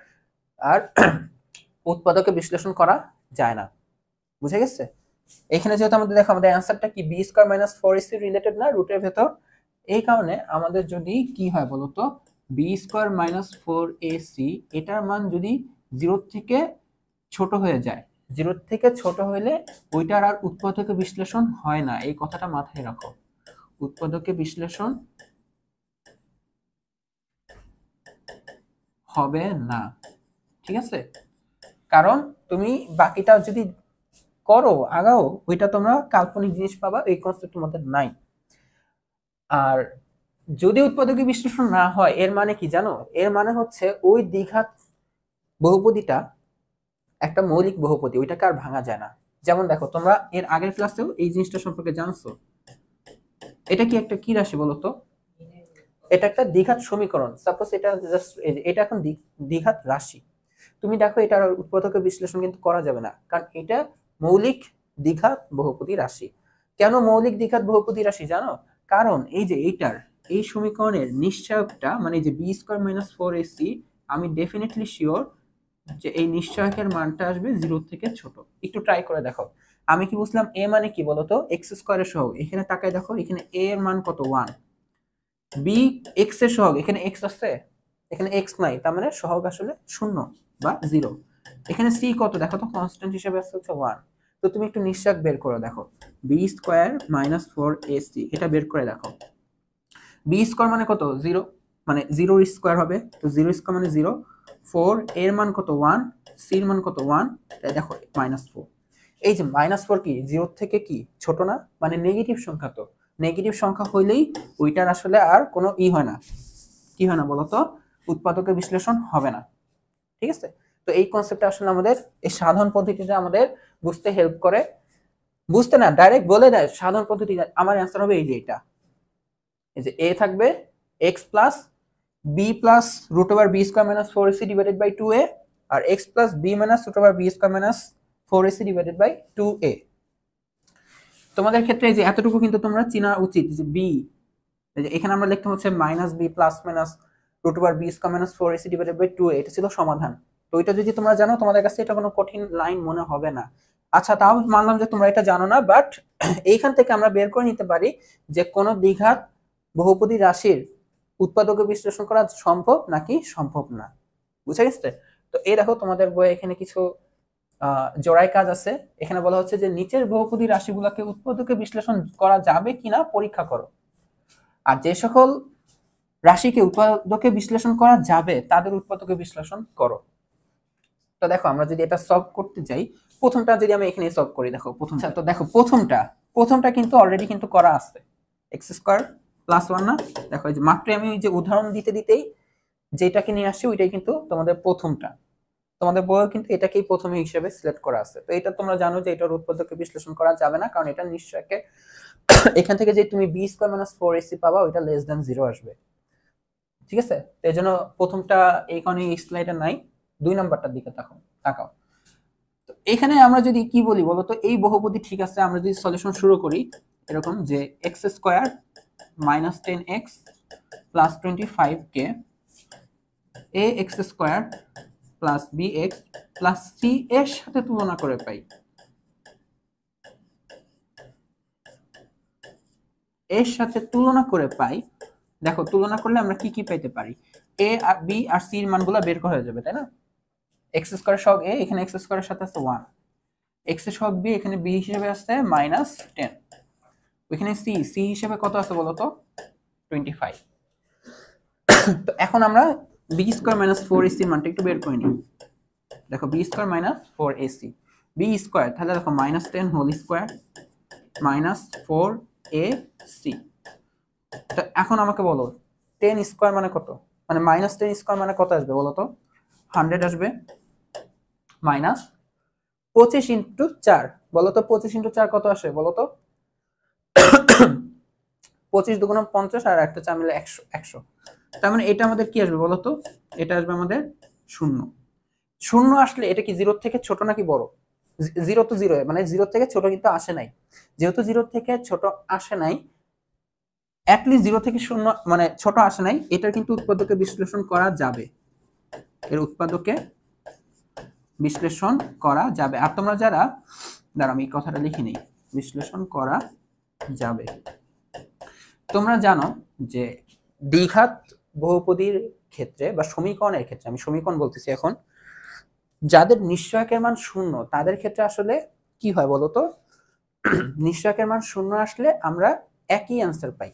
আর উৎপাদকে বিশ্লেষণ করা যায় না। বুঝে গেছে? এখানে যেহেতু আমাদের দেখো আমাদের অ্যান্সারটা কি B square minus 4ac related না রুটের ভেতর, এই কারণে আমাদের যদি কি হয় বলতো, বি স্কোয়ার মাইনাস 4ac এটার মান যদি 0 থেকে ছোট হয়ে যায়, 0 থেকে ছোট হলে ওইটার আর উৎপাদকে বিশ্লেষণ হয় না। এই কথাটা মাথায় রাখো, উৎপাদকে বিশ্লেষণ হবে না, ঠিক আছে? কারণ তুমি বাকিটা যদি করো আগাও, ওইটা তোমরা কাল্পনিক জিনিস পাবা, এই কনসেপ্ট তোমাদের নাই। আর যদি উৎপাদকীয় বিশ্লেষণ না হয় এর মানে কি জানো, এর মানে হচ্ছে ওই দ্বিঘাত বহুপদীটা একটা মৌলিক বহুপদী, ওইটাকে আর ভাঙা যায় না। যেমন দেখো তোমরা এর আগের ক্লাসেও এই জিনিসটা সম্পর্কে জানছো। এটা কি একটা কি রাশি বলতো? এটা একটা দ্বিঘাত সমীকরণ। সাপোজ এটা জাস্ট এটা এখন দ্বিঘাত রাশি। তুমি দেখো এটার উৎপাদকের বিশ্লেষণ কিন্তু করা যাবে না, কারণ এটা মৌলিক দ্বিঘাত বহুপদী রাশি। কেন মৌলিক দ্বিঘাত বহুপদী রাশি জানো? কারণ এই যে এইটার এই সমীকরণের নিশ্চয়কটা মানে যে বি স্কয়ার মাইনাস 4ac, আমি ডেফিনেটলি শিওর যে এই নিশ্চয়কের মানটা আসবে 0 থেকে ছোট। একটু ট্রাই করে দেখো। আমি কি বুঝলাম এ মানে কি বলতো? এক্স স্কয়ারের সহগ। এখানে তাকায় দেখো, এখানে এ এর মান কত? 1। বি এক্স এর সহগ, এখানে এক্স আছে, এখানে এক্স নাই, তার মানে সহগ আসলে 0 বা 0। এখানে সি কত দেখো তো, কনস্ট্যান্ট হিসেবে আছে হচ্ছে 1। তো তুমি একটু নিশ্চয়ক বের করে দেখো, বি স্কয়ার মাইনাস 4ac, এটা বের করে দেখো। বি স্কয়ার মানে কত? 0, মানে 0 স্কয়ার হবে, তো 0 স্কয়ার মানে 0। 4 এর মান কত? 1, সি এর মান কত? 1, তাই দেখো -4। এই যে -4 কি 0 থেকে কি ছোট না? মানে নেগেটিভ সংখ্যা। তো নেগেটিভ সংখ্যা হইলেই ওইটার আসলে আর কোনো হয় না, কি হয় না বলতো? উৎপাদকের বিশ্লেষণ হবে না। ঠিক আছে? তো এই কনসেপ্টটা আসলে আমাদের এই সাধারণ পদ্ধতিতে আমাদের বুঝতে হেল্প করে। বুঝতে না, ডাইরেক্ট বলে দেয় সাধারণ পদ্ধতি। আমার অ্যান্সার হবে এই যে এটা, এই যে a থাকবে x plus b plus root over b square minus 4ac divided by 2a, আর x plus b minus root over b square minus 4ac divided by 2a। তোমাদের ক্ষেত্রে যে এতটুকু কিন্তু তোমরা চেনা উচিত যে b, এই যে এখানে আমরা লিখতে হচ্ছে minus b plus minus root over b square minus 4ac divided by 2a, এটা ছিল সমাধান। তো এটা যদি তোমরা জানো, তোমাদের কাছে এটা কোনো কঠিন লাইন মনে হবে না। আচ্ছা, তাও মানলাম যে তোমরা এটা জানো না, বাট এইখান থেকে আমরা বের করে নিতে পারি যে কোন দ্বিঘাত বহুপদী রাশির উৎপাদকে বিশ্লেষণ করা সম্ভব নাকি সম্ভব না। বুঝে গেছে? তো এই দেখো তোমাদের বইয়ে এখানে কিছু জোড়াই কাজ আছে। এখানে বলা হচ্ছে যে নিচের বহুপদী রাশিগুলোকে উৎপাদকে বিশ্লেষণ করা যাবে কিনা পরীক্ষা করো। আর যে সকল রাশিকে উৎপাদকে বিশ্লেষণ করা যাবে তাদের উৎপাদকে বিশ্লেষণ করো। তো দেখো আমরা যদি এটা সলভ করতে যাই, প্রথমটা যদি আমি এখানে সলভ করি, দেখো প্রথমটা, তো দেখো প্রথমটা কিন্তু অলরেডি কিন্তু করা আছে, এক্স স্কয়ার প্লাস 1 না? দেখো এই যে মাত্র আমি যে উদাহরণ দিতেই যেটাকে নিয়ে আসছি ওইটাই কিন্তু তোমাদের প্রথমটা। তোমাদের বইও কিন্তু এটাকেই প্রথমে হিসেবে সিলেক্ট করা আছে। তো এটা তোমরা জানো যে এটার উৎপাদকে বিশ্লেষণ করা যাবে না, কারণ এটা নিশ্চয়কে এখান থেকে যে তুমি বি স্কয়ার মাইনাস 4ac পাবা ওইটা লেস দ্যান 0 আসবে। ঠিক আছে? তো এই জন্য প্রথমটা এই কারণে এই স্লাইডে নাই। 2 নাম্বারটার দিকে তাকাও। তো এখানে আমরা যদি কি বলি বলতো, এই বহুপদী ঠিক আছে, আমরা যদি সলিউশন শুরু করি এরকম যে x square minus 10x plus 25 কে a x square plus b x plus c এর সাথে তুলনা করে পাই। এর সাথে তুলনা করে পাই। দেখো তুলনা করলে আমরা কি কি পেতে পারি? এ আর বি আর সি এর মানগুলো বের করা হয়ে যাবে, তাই না? এক্স স্কয়ার সহগ এ, এখানে এক্স স্কয়ারের সাথে আছে 1, এক্স এর সহগ বি, এখানে বি হিসেবে আছে -10, ওইখানে সি হিসেবে কত আছে বলো তো? 25। তো এখন আমরা বি স্কয়ার মাইনাস 4ac এর মানটা একটু বের করে নিই। দেখো b square minus 4ac, b square তাহলে দেখো -10 হোল স্কয়ার মাইনাস 4ac। তো এখন আমাকে বলো 10 স্কয়ার মানে কত? মানে -10 স্কয়ার মানে কত আসবে বলো তো? 100 আসবে। মাইনাস 25 ইন্টু 4, বলো তো 25 ইন্টু 4 কত আসে বলো তো? 25 দুগুণ 50 আর একটা 4 মিলে 100। তার মানে এটা আমাদের কি আসবে বলো তো? এটা আসবে আমাদের 0। 0 আসলে এটা কি 0 থেকে ছোট নাকি বড়? 0 তো 0, মানে 0 থেকে ছোট কিন্তু আসে নাই। যেহেতু 0 থেকে ছোট আসে নাই, অ্যাটলিস্ট 0 থেকে 0 মানে ছোট আসে নাই, এটার কিন্তু উৎপাদকে বিশ্লেষণ করা যাবে। এর উৎপাদকে বিশ্লেষণ করা যাবে। আর তোমরা যারা, দাঁড়াও আমি এই কথাটা লিখে নেই, বিশ্লেষণ করা যাবে। তোমরা জানো যে দ্বিঘাত বহুপদীর ক্ষেত্রে বা সমীকরণের ক্ষেত্রে, আমি সমীকরণ বলতেছি এখন, যাদের নিশ্চয়কের মান 0 তাদের ক্ষেত্রে আসলে কি হয় বলতো? নিশ্চয়কের মান 0 আসলে আমরা একই অ্যান্সার পাই,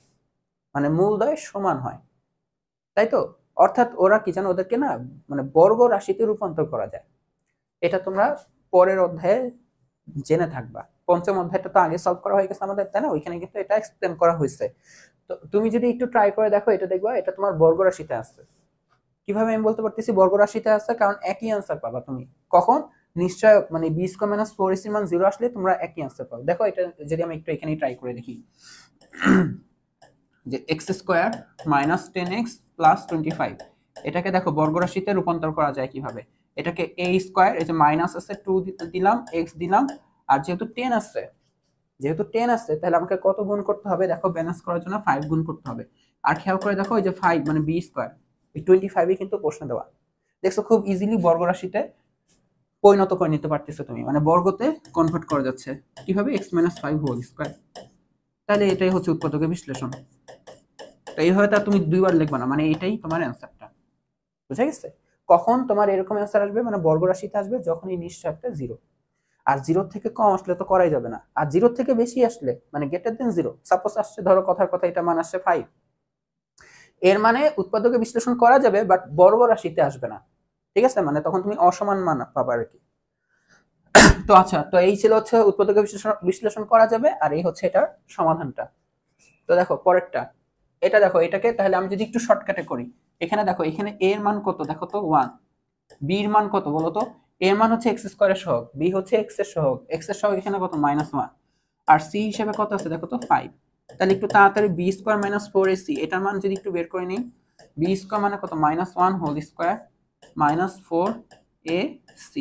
মানে মূলদ্বয় সমান হয়, তাই তো? অর্থাৎ ওরা কি জানো, ওদেরকে না মানে বর্গ রাশিতে রূপান্তর করা যায়। এটা তোমরা পরের অধ্যায়ে জেনে থাকবা। পঞ্চম অধ্যায়টা তো আগে সলভ করা হয়ে গেছে আমাদের, তাই না? ওইখানে কিন্তু এটা এক্সপ্লেন করা হয়েছে। তো তুমি যদি একটু ট্রাই করে দেখো, এটা দেখবা এটা তোমার বর্গ রাশিতে আছে। কিভাবে আমি বলতে পারতেছি বর্গ রাশিতে আছে? কারণ একই অ্যান্সার পাবা তুমি। কখন? নিশ্চয়ক মানে বি স্কয়ার মাইনাস 4ac মান 0 আসলে তোমরা একই অ্যান্সার পাবে। দেখো এটা যদি আমি একটু এখানে ট্রাই করে দেখি, যে x square minus 10x plus 25, এটাকে দেখো বর্গ রাশিতে রূপান্তর করা যায় কিভাবে। এটাকে a স্কয়ার, এই যে মাইনাস আছে 2 দিলাম, x দিলাম, আর যেহেতু 10 আছে তাহলে আমাকে কত গুণ করতে হবে? দেখো ব্যালেন্স করার জন্য 5 গুণ করতে হবে। আর খেয়াল করে দেখো, এই যে 5 মানে বি স্কয়ার, এই 25 কিন্তু প্রশ্ন দেওয়া। দেখছো খুব ইজিলি বর্গ রাশিতে পরিণত করে নিতে পারতেছো তুমি, মানে বর্গতে কনভার্ট করা যাচ্ছে কিভাবে? x - 5 whole square. তাহলে এটাই হচ্ছে উৎপাদকের বিশ্লেষণ। তো এইভাবে তা তুমি দুইবার লিখবা না, মানে এটাই তোমার অ্যান্সারটা। বুঝা গেছে? কখন তোমার এরকম অ্যান্সার আসবে? মানে বর্গ রাশিতে আসবে যখন এই নিশ্চয়কটা 0। আর 0 থেকে কম আসলে তো করাই যাবে না। আর 0 থেকে বেশি আসলে মানে গ্রেটার দেন 0, সাপোজ আসছে ধরো কথার কথা এটা মান আসছে 5, এর মানে উৎপাদকে বিশ্লেষণ করা যাবে বাট বর্গ রাশিতে আসবে না। ঠিক আছে? মানে তখন তুমি অসমান মান পাবা আর কি। তো আচ্ছা, তো এই ছিল হচ্ছে উৎপাদকে বিশ্লেষণ করা যাবে, আর এই হচ্ছে এটার সমাধানটা। তো দেখো পরেরটা, এটা দেখো, এটাকে তাহলে আমি যদি একটু শর্টকাটে করি, এখানে দেখো, এখানে a এর মান কত দেখো তো 1, b এর মান কত বলো তো? a এর মান হচ্ছে x স্কয়ারের সহগ, b হচ্ছে x এর সহগ, x এর সহগ এখানে কত? -1, আর c হিসেবে কত আছে দেখো তো 5। তাহলে একটু তাড়াতাড়ি b স্কয়ার মাইনাস 4ac এটার মান যদি একটু বের করে নিই, b স্কয়ার মানে কত? -1 হোল স্কয়ার মাইনাস 4ac।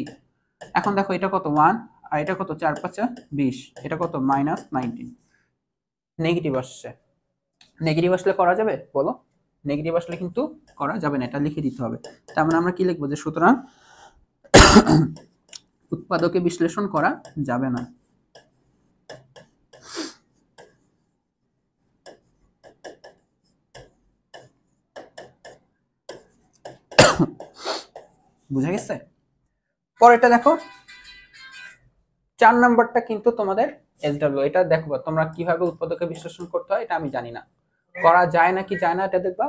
এখন দেখো এটা কত? 1, আর এটা কত? 4 5 20, এটা কত? -19। নেগেটিভ আসছে, নেগেটিভ আসলে করা যাবে বলো? নেগেটিভ আসলে কিন্তু করা যাবে না, এটা লিখে দিতে হবে। তার মানে আমরা কি লিখবো? যে সুতরাং উৎপাদকে বিশ্লেষণ করা যাবে না। বুঝা গেছে? পরেরটা দেখো, 4 নাম্বারটা কিন্তু তোমাদের এসডব্লিউ। এটা দেখবা তোমরা কিভাবে উৎপাদকে বিশ্লেষণ করতে হয়, এটা আমি জানি না, করা যায় নাকি যায় না এটা দেখবা,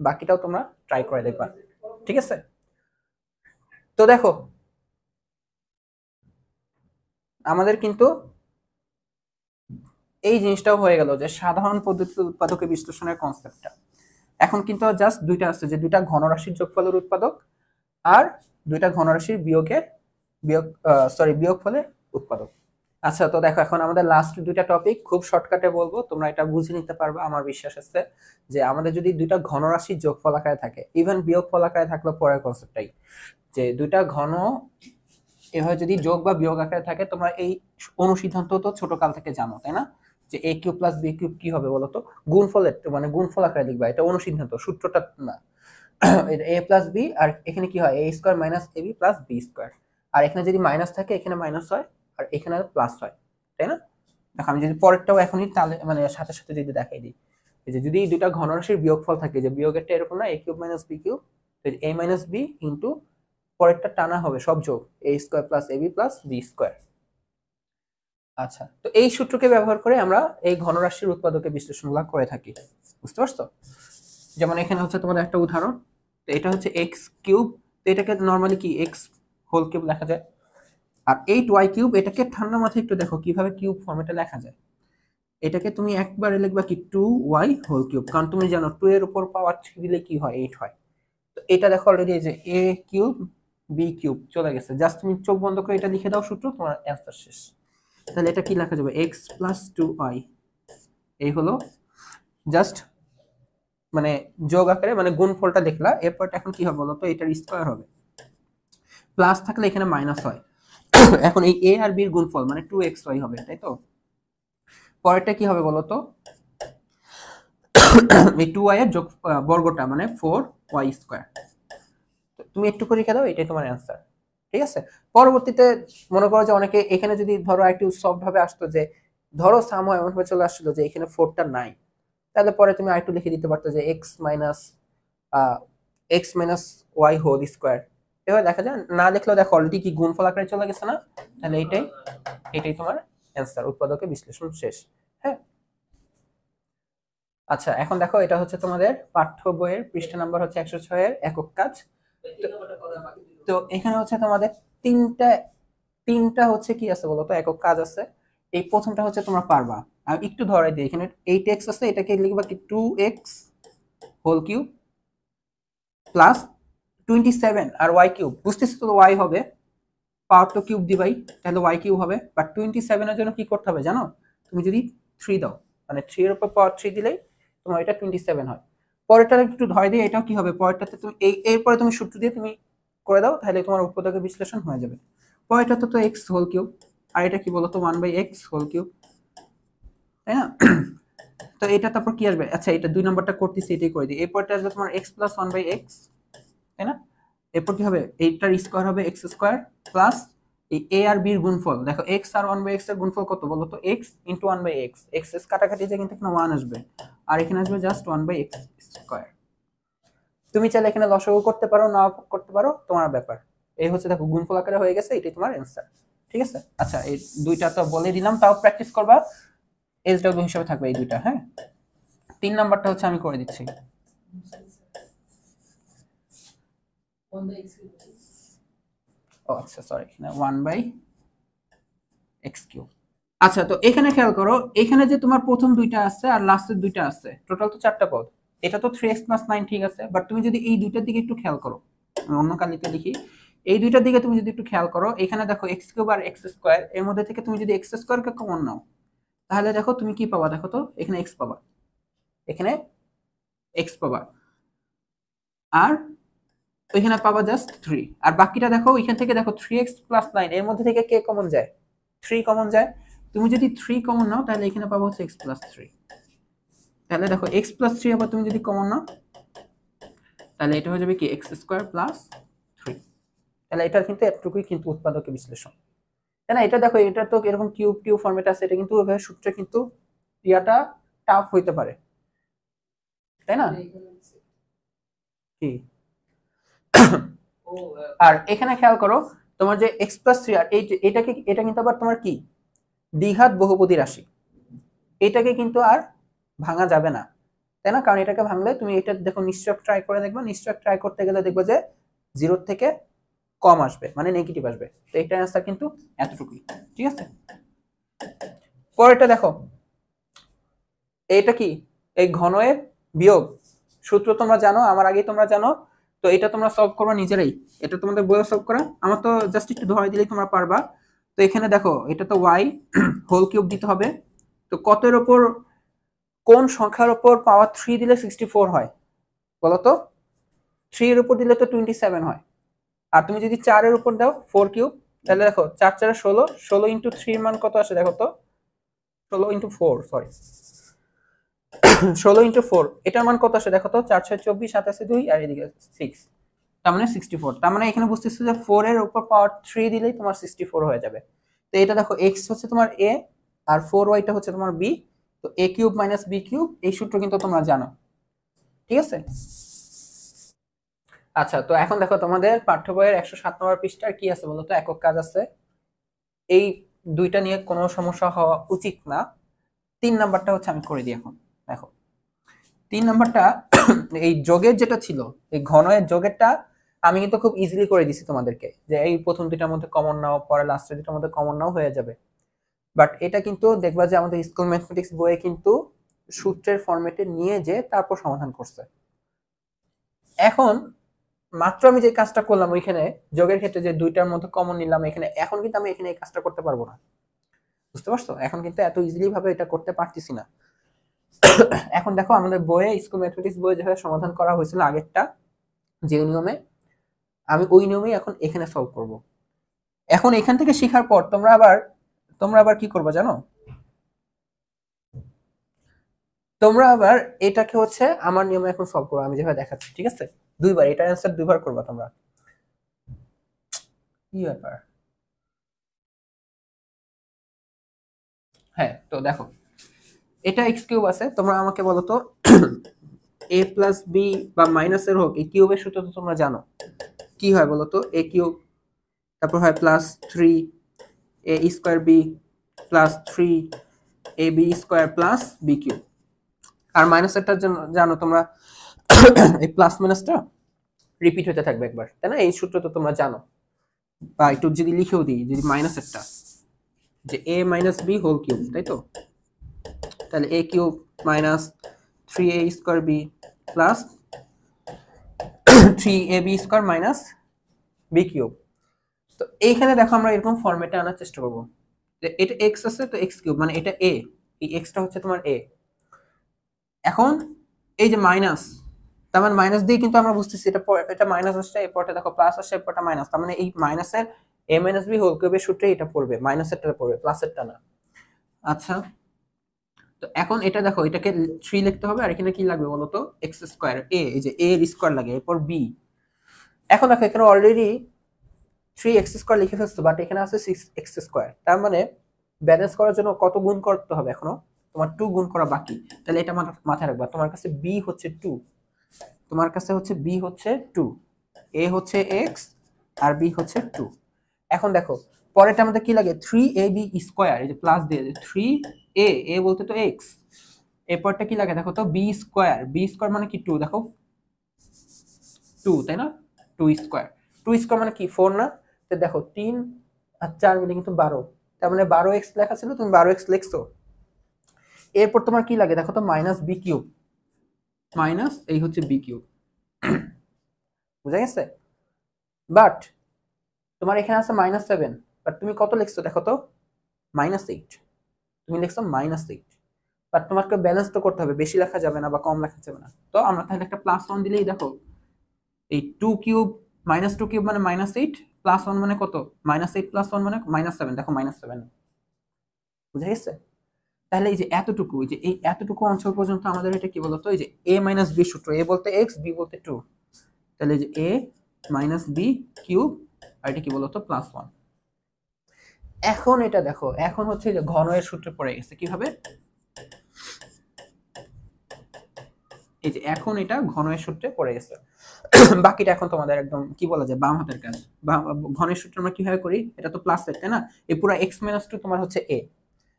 বাকিটাও তোমরা ট্রাই করে দেখবা। ঠিক আছে? তো দেখো আমাদের কিন্তু এই জিনিসটাও হয়ে গেল যে সাধারণ পদ্ধতিতে উৎপাদকে বিশ্লেষণের কনসেপ্টটা। এখন কিন্তু জাস্ট দুইটা আছে, যে দুইটা ঘনরাশির যোগফলের উৎপাদক আর দুইটা ঘনরাশির বিয়োগফলের উৎপাদক। আচ্ছা, তো দেখো এখন আমাদের লাস্ট দুইটা টপিক খুব শর্টকাটে বলবো, তোমরা এটা বুঝে নিতে পারবে আমার বিশ্বাস আছে। যে আমাদের যদি দুইটা ঘনরাশির যোগফল আকারে থাকে, ইভেন বিয়োগফল আকারে থাকলো পরের কনসেপ্টটাই, যে দুইটা ঘন এভাবে যদি যোগ বা বিয়োগ আকারে থাকে, তোমরা এই অনুসিদ্ধান্ত তো ছোট কাল থেকে জানো, তাই না? যে a cube plus b cube কি হবে বলতো? গুণফলের মানে গুণফল আকারে লিখবা, এটা অনুসিদ্ধান্ত, সূত্রটা না। এটা a প্লাস b, আর এখানে কি হয়? a square minus ab plus b square. আর এখানে যদি মাইনাস থাকে এখানে মাইনাস হয়, আর এখানে প্লাস হয়, তাই না? দেখো আমি যদি পরেরটাও এখনই তাহলে মানে সাথে সাথে যদি দেখাই দিই, এই যে যদি দুইটা ঘনরাশির বিয়োগফল থাকে, যে বিয়োগেরটা এরকম না, a cube minus b cube, a minus b into পরেরটা টানা হবে সব যোগ, a square plus ab plus b square. আচ্ছা, তো এই সূত্রকে ব্যবহার করে আমরা এই ঘনরাশির উৎপাদকে বিশ্লেষণগুলো করে থাকি। বুঝতে পারছো? যেমন এখানে হচ্ছে তোমাদের একটা উদাহরণ, তো এটা হচ্ছে এক্স কিউব, তো এটাকে নর্মালি কি এক্স হোল কিউব লেখা যায়। আর 8y কিউব, এটাকে ঠান্ডা মাথায় একটু দেখো কিভাবে কিউব ফর্মেটে লেখা যায়। এটাকে তুমি একবারে লিখবা কি 2y হোল কিউব, কারণ তুমি জানো 2 এর উপর পাওয়ার 3 দিলে কি হয়? 8 হয়। তো এটা দেখো অলরেডি, এই যে a কিউব b কিউব চলে গেছে, জাস্ট তুমি চোখ বন্ধ করে এটা লিখে দাও সূত্র, তোমার অ্যান্সার শেষ। তাহলে এটা কি লেখা যাবে? x প্লাস 2y, এই হলো জাস্ট মানে যোগ আকারে মানে গুণফলটা দেখলা, এরপর এখন কি হবে বলো তো? এটার স্কয়ার হবে, প্লাস থাকলে এখানে মাইনাস হয়। এখন এই a আর b এর গুণফল মানে 2xy হবে, তাই তো? পরেরটা কি হবে বলো তো? এই 2y এর যোগ বর্গটা মানে 4y স্কয়ার। তুমি একটু করে লিখে দাও, এটাই তোমার অ্যান্সার। ঠিক আছে? পরবর্তীতে মনে করো যে অনেকে এখানে যদি ধরো একটু সফট ভাবে আসতো, যে ধরো সাম এমন ভাবে চলে আসলো যে এখানে 4টা নাই, তাহলে পরে তুমি আরেকটু লিখে দিতে পারতো যে x minus y whole square. এভাবে দেখা যায়, না দেখলেও দেখো অলরেডি কি গুণফল আকারে চলে গেছে না? তাহলে এটাই এটাই তোমার অ্যান্সার, উৎপাদকের বিশ্লেষণ শেষ। হ্যাঁ, আচ্ছা এখন দেখো, এটা হচ্ছে তোমাদের পাঠ্য বইয়ের পৃষ্ঠা নাম্বার হচ্ছে 106 এর একক কাজ। তো এখানে হচ্ছে তোমাদের তিনটা তিনটা হচ্ছে কি আছে বলতো, একক কাজ আছে। এই প্রথমটা হচ্ছে তোমরা পারবা। আমি একটু ধরাই দিই, এখানে 8x আছে, এটাকে লিখবা কি 2x হোল কিউব প্লাস 27 আর y কিউব, বুঝতেছো তো y হবে, পাওয়ার তো কিউব দিবাই, তাহলে y কিউব হবে। বাট 27 এর জন্য কি করতে হবে জানো, তুমি যদি 3 দাও, মানে 3 এর উপর পাওয়ার 3 দিলেই তোমার এটা 27 হয়। পরেরটা একটু ধরে দিয়ে, এটাও কি হবে, পরেরটাতে তুমি এরপরে তুমি সূত্র দিয়ে তুমি করে দাও, তাহলে তোমার উৎপাদকের বিশ্লেষণ হয়ে যাবে। পরেরটাতে তো x হোল কিউব, আর এটা কি বলতো 1/x হোল কিউব, তাই না? তো এটা তারপর কি আসবে, আচ্ছা এটা 2 নাম্বারটা করতেছি, এটাই করে দিই। এরপরটা আসবে তোমার x প্লাস 1/x, তাই না? এরপর কি হবে, এইটার স্কয়ার হবে x স্কয়ার প্লাস এই a আর b এর গুণফল। দেখো x আর 1/x এর গুণফল কত বলো তো, x ইনটু 1/x, x এর কাটাকাটি যে কিন্তু এখানে 1 আসবে, আর এখানে আসবে জাস্ট 1/x স্কয়ার। তুমি চাইলে এখানে লসাগু করতে পারো, না করতে পারো, তোমার ব্যাপার। এই হচ্ছে দেখো গুণফল আকারে হয়ে গেছে, এটাই তোমার অ্যানসার। ঠিক আছে, আচ্ছা এই দুইটা তো বলে দিলাম, তাও প্র্যাকটিস করবা, SW হিসেবে থাকবে এই দুইটা। হ্যাঁ, 3 নাম্বারটা হচ্ছে আমি করে দিচ্ছি। ও আচ্ছা সরি, 1/x কিউব। আচ্ছা তো এখানে খেয়াল করো, এখানে যে তোমার প্রথম দুইটা আছে আর লাস্টের দুইটা আছে, টোটাল তো 4টা পদ। এটা তো 3x + 9 ঠিক আছে, বাট তুমি যদি এই দুইটার দিকে একটু খেয়াল করো, আমি অন্য কালিতে লিখি, এই দুইটার দিকে তুমি যদি একটু খেয়াল করো, এখানে দেখো x কিউব আর x স্কয়ার, এর মধ্যে থেকে তুমি যদি x স্কয়ারকে কমন নাও, তাহলে দেখো তুমি কি পাবা, দেখো তো এখানে x পাবা, এখানে x পাবা, আর ওইখানে পাবা জাস্ট 3, আর বাকিটা দেখো ওইখান থেকে দেখো 3x + 9, এর মধ্যে থেকে কে কমন যায়, 3 কমন যায়। তুমি যদি 3 কমন নাও, তাহলে এখানে পাবো হচ্ছে x + 3। তাহলে দেখো x + 3 আবার তুমি যদি কমন নাও, তাহলে এটা হয়ে যাবে কি x স্কয়ার প্লাস 3। তাহলে এটা কিন্তু এতটুকুই কিন্তু উৎপাদকের বিশ্লেষণ, তাই না? এটা দেখো, এটা তো এরকম কিউব কিউব ফরম্যাট আছে, এটা কিন্তু ওইভাবে সূত্রে কিন্তু ইয়াটা টাফ হইতে পারে, তাই না? কি আর এখানে খেয়াল করো, তোমার যে x + 3 আর এটাকে, এটা কিন্তু আবার তোমার কি দ্বিঘাত বহুপদী রাশি, এটাকে কিন্তু আর ভাঙা যাবে না, তাই না? কারণ এটাকে ভাঙলে তুমি এটা দেখো, নিশ্চয় ট্রাই করে দেখবা, নিশ্চয় ট্রাই করতে গেলে দেখবো যে 0 থেকে কম আসবে, মানে নেগেটিভ আসবে। তো এটার অ্যান্সার কিন্তু এতটুকুই। ঠিক আছে, পরেরটা দেখো, এটা কি, এই ঘনয়ের বিয়োগ সূত্র তোমরা জানো, আমার আগেই তোমরা জানো। তো এটা তোমরা সলভ করবা নিজেরাই, এটা তোমাদের বইয়ে সলভ করা, আমার তো জাস্ট একটু ধরে দিলেই তোমরা পারবা। তো এখানে দেখো, এটা তো y হোল কিউব দিতে হবে, তো কতের উপর, কোন সংখ্যার উপর পাওয়ার 3 দিলে 64 হয় বলো তো? 3 এর উপর দিলে তো 27 হয়, আর তুমি যদি 4 এর উপর দাও 4 কিউব, তাহলে দেখো 4 4 16, 16 ইনটু 3 এর মান কত আসে দেখো তো, 16 ইনটু 4, সরি 16 ইনটু 4, এটার মান কত আসে দেখো তো, 4 6 24, 27 2, আর এদিকে 6, তার মানে 64। তার মানে এখানে বুঝতেছো যে 4 এর উপর পাওয়ার 3 দিলেই তোমার 64 হয়ে যাবে। তো এটা দেখো, x হচ্ছে তোমার a, আর 4y টা হচ্ছে তোমার b, তো a cube minus b cube, এই সূত্র কিন্তু তোমরা জানো। ঠিক আছে, আচ্ছা তো এখন দেখো, তোমাদের পাঠ্য বইয়ের 107 নম্বর পৃষ্ঠার কি আছে বলতো, একক কাজ আছে। এই দুইটা নিয়ে কোনো সমস্যা হওয়া উচিত না। 3 নাম্বারটা হচ্ছে আমি করে দিই এখন। দেখো 3 নাম্বারটা এই যোগের যেটা ছিল, এই ঘনয়ের যোগেরটা আমি কিন্তু খুব ইজিলি করে দিছি তোমাদেরকে, যে এই প্রথম দুইটার মধ্যে কমন নাও, পরে লাস্টের দুইটার মধ্যে কমন নাও, হয়ে যাবে। বাট এটা কিন্তু দেখবা যে আমাদের স্কুল ম্যাথমেটিক্স বইয়ে কিন্তু সূত্রের ফরম্যাটে নিয়ে যে তারপর সমাধান করছে। এখন মাত্র আমি যে কাজটা করলাম ওইখানে যোগের ক্ষেত্রে, যে দুইটার মধ্যে কমন নিলাম এখানে, এখন কিন্তু আমি এখানে এই কাজটা করতে পারবো না, বুঝতে পারছো? এখন কিন্তু এত ইজিলি ভাবে এটা করতে পারতেছি না। এখন দেখো, আমাদের বইয়ে, স্কুল ম্যাথমেটিক্স বইয়ে যেভাবে সমাধান করা হয়েছিল আগেরটা, যে নিয়মে, আমি ওই নিয়মেই এখন এখানে সলভ করব। এখন এখান থেকে শেখার পর তোমরা আবার কি করবে জানো, তোমরা আবার এটাকে হচ্ছে আমার নিয়মে এখন সলভ করবে, আমি যেভাবে দেখাচ্ছি। ঠিক আছে, দুইবার, এটার অ্যান্সার দুইবার করবা তোমরা। কি ব্যাপার, হ্যাঁ তো দেখো, এটা এক্স কিউব আছে, তোমরা আমাকে বলো তো এ প্লাস বি বা মাইনাসের হোক, এই কিউবের সূত্র তো তোমরা জানো, কি হয় বলো তো, এ কিউব, তারপর হয় plus 3 a square b plus 3 a b square plus b cube. আর মাইনাসেরটার জন্য জানো তোমরা, এই প্লাস মাইনাসটা রিপিট হতে থাকবে একবার, তাই না? এই সূত্র তো তোমরা জানো, বা একটু যদি লিখেও দিই, যদি মাইনাস একটা, যে a minus b whole cube, তাই তো? তাহলে a cube minus 3a square b plus 3ab square minus b cube. তো এইখানে দেখো আমরা এরকম ফরম্যাটে আনার চেষ্টা করব, যে এটা x আছে তো x কিউব, মানে এটা a, এই xটা হচ্ছে তোমার a। এখন এই যে মাইনাস, তার মানে মাইনাস দিয়ে কিন্তু আমরা বুঝতেছি এটা মাইনাস আসছে, এরপরটা দেখো প্লাস আসছে, এরপরটা মাইনাস, তার মানে এই মাইনাসের a মাইনাস বি হোল কিউবের সূত্রে এটা পড়বে, মাইনাসেরটা পড়বে, প্লাসেরটা না। আচ্ছা, তো এখন এটা দেখো, এটাকে 3 লিখতে হবে, আর এখানে কি লাগবে বলো তো, এক্স স্কোয়ার a, এই যে a এর স্কোয়ার লাগে, এরপর b। এখন দেখো এখানে অলরেডি 3x স্কোয়ার লিখে ফেলছো, বাট এখানে আছে 6x স্কোয়ার, তার মানে ব্যালেন্স করার জন্য কত গুণ করতে হবে এখনো, তোমার 2 গুণ করা বাকি। তাহলে এটা মাথায় রাখবা, তোমার কাছে b হচ্ছে 2, তোমার কাছে হচ্ছে b হচ্ছে 2, a হচ্ছে x আর b হচ্ছে 2। এখন দেখো পরেরটা আমাদের কি লাগে, 3ab স্কোয়ার, এই যে প্লাস দিয়ে 3a, a বলতে তো x, এরপরটা কি লাগে দেখো তো, b স্কোয়ার, b স্কোয়ার মানে কি 2, দেখো 2, তাই না? 2 স্কোয়ার, 2 স্কোয়ার মানে কি 4 না? তো দেখো 3 আর 4 মিলে কিন্তু 12, তার মানে 12x লেখা ছিল, তুমি 12x লিখছো। এরপর তোমার কি লাগে দেখো তো, মাইনাস বি কিউব, মাইনাস এই হচ্ছে বি কিউব, বুঝা গেছে? বাট তোমার এখানে আছে -7, বাট তুমি কত লিখছো দেখো তো, -8, তুমি লিখছো -8। বাট তোমাকে ব্যালেন্স তো করতে হবে, বেশি লেখা যাবে না বা কম লেখা যাবে না। তো আমরা তাহলে একটা +1 দিলেই দেখো, এই 2 কিউব -2 কিউব মানে -8, +1 মানে কত, -8 +1 মানে -7, দেখো -7, বুঝা গেছে? তাহলে এই যে এতটুকু, এই যে এই এতটুকু অঞ্চল পর্যন্ত আমাদের এটা কি বলতো, এই যে a মাইনাস বি সূত্র, a বলতে x, b বলতে 2, তাহলে এই যে a মাইনাস বি কিউব, আর এটা কি বলতো +1। এখন এটা দেখো, এখন হচ্ছে যে ঘনয়ের সূত্রে পড়ে গেছে, কিভাবে, এই যে এখন এটা ঘনয়ের সূত্রে পড়ে গেছে। বাকিটা এখন তোমাদের একদম কি বলা যায়, বাম হাতের কাজ। ঘনের সূত্র আমরা কিভাবে করি, এটা তো প্লাস তাই না, এই পুরো x মাইনাস 2 তোমার হচ্ছে a,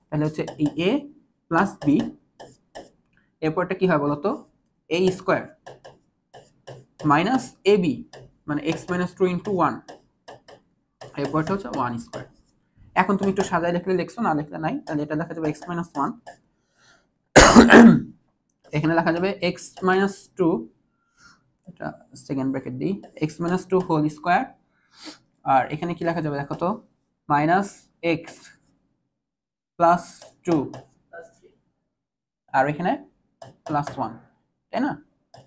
তাহলে হচ্ছে এই a প্লাস বি, এরপরটা কি হয় বলতো, a square minus a b, মানে x মাইনাস 2 ইন্টু 1, এরপরটা হচ্ছে 1 স্কোয়ার। এখন তুমি একটু সাজায় লিখলে লিখছো, না লিখলে নাই, তাহলে এটা লেখা যাবে x মাইনাস 1, এখানে লেখা যাবে x মাইনাস 2, এটা সেকেন্ড ব্র্যাকেট দিই, x মাইনাস 2 হোল স্কোয়ার, আর এখানে কি লেখা যাবে দেখো তো, মাইনাস x প্লাস 2, আর এখানে +1, তাই না?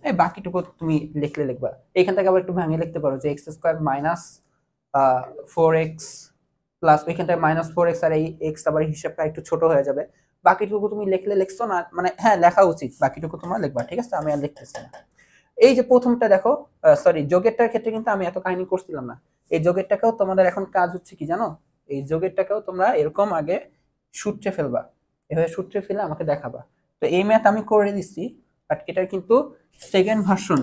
এই বাকিটুকু তুমি লিখলে লিখবা, এখান থেকে আবার একটু ভাঙিয়ে লিখতে পারো, যে x square minus 4x plus, ওইখান থেকে -4x, আর এই x আবার হিসাবটা একটু ছোট হয়ে যাবে। বাকিটুকু তুমি লিখলে লিখছো না, মানে হ্যাঁ লেখা উচিত, বাকিটুকু তোমরা লিখবা, ঠিক আছে? আমি আর লিখতেছি না। এই যে প্রথমটা দেখো, সরি যোগেরটার ক্ষেত্রে কিন্তু আমি এত কাহিনী করছিলাম না, এই যোগেরটাকেও তোমাদের এখন কাজ হচ্ছে কি জানো, এই যোগেরটাকেও তোমরা এরকম আগে সূত্রে ফেলবা, এভাবে সূত্রে ফেলে আমাকে দেখাবা। তো এই ম্যাথ আমি করে দিচ্ছি, বাট এটার কিন্তু সেকেন্ড ভার্সন,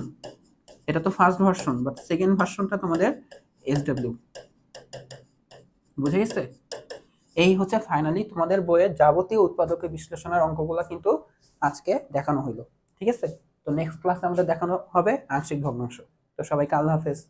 এটা তো ফার্স্ট ভার্সন, বাট সেকেন্ড ভার্সনটা তোমাদের SW, বুঝে গেছে? এই হচ্ছে ফাইনালি তোমাদের বইয়ের যাবতীয় উৎপাদকের বিশ্লেষণের অঙ্কগুলো কিন্তু আজকে দেখানো হইলো, ঠিক আছে? তো নেক্সট ক্লাসে আমাদের দেখানো হবে আংশিক ভগ্নাংশ। তো সবাইকে আল্লাহ হাফেজ।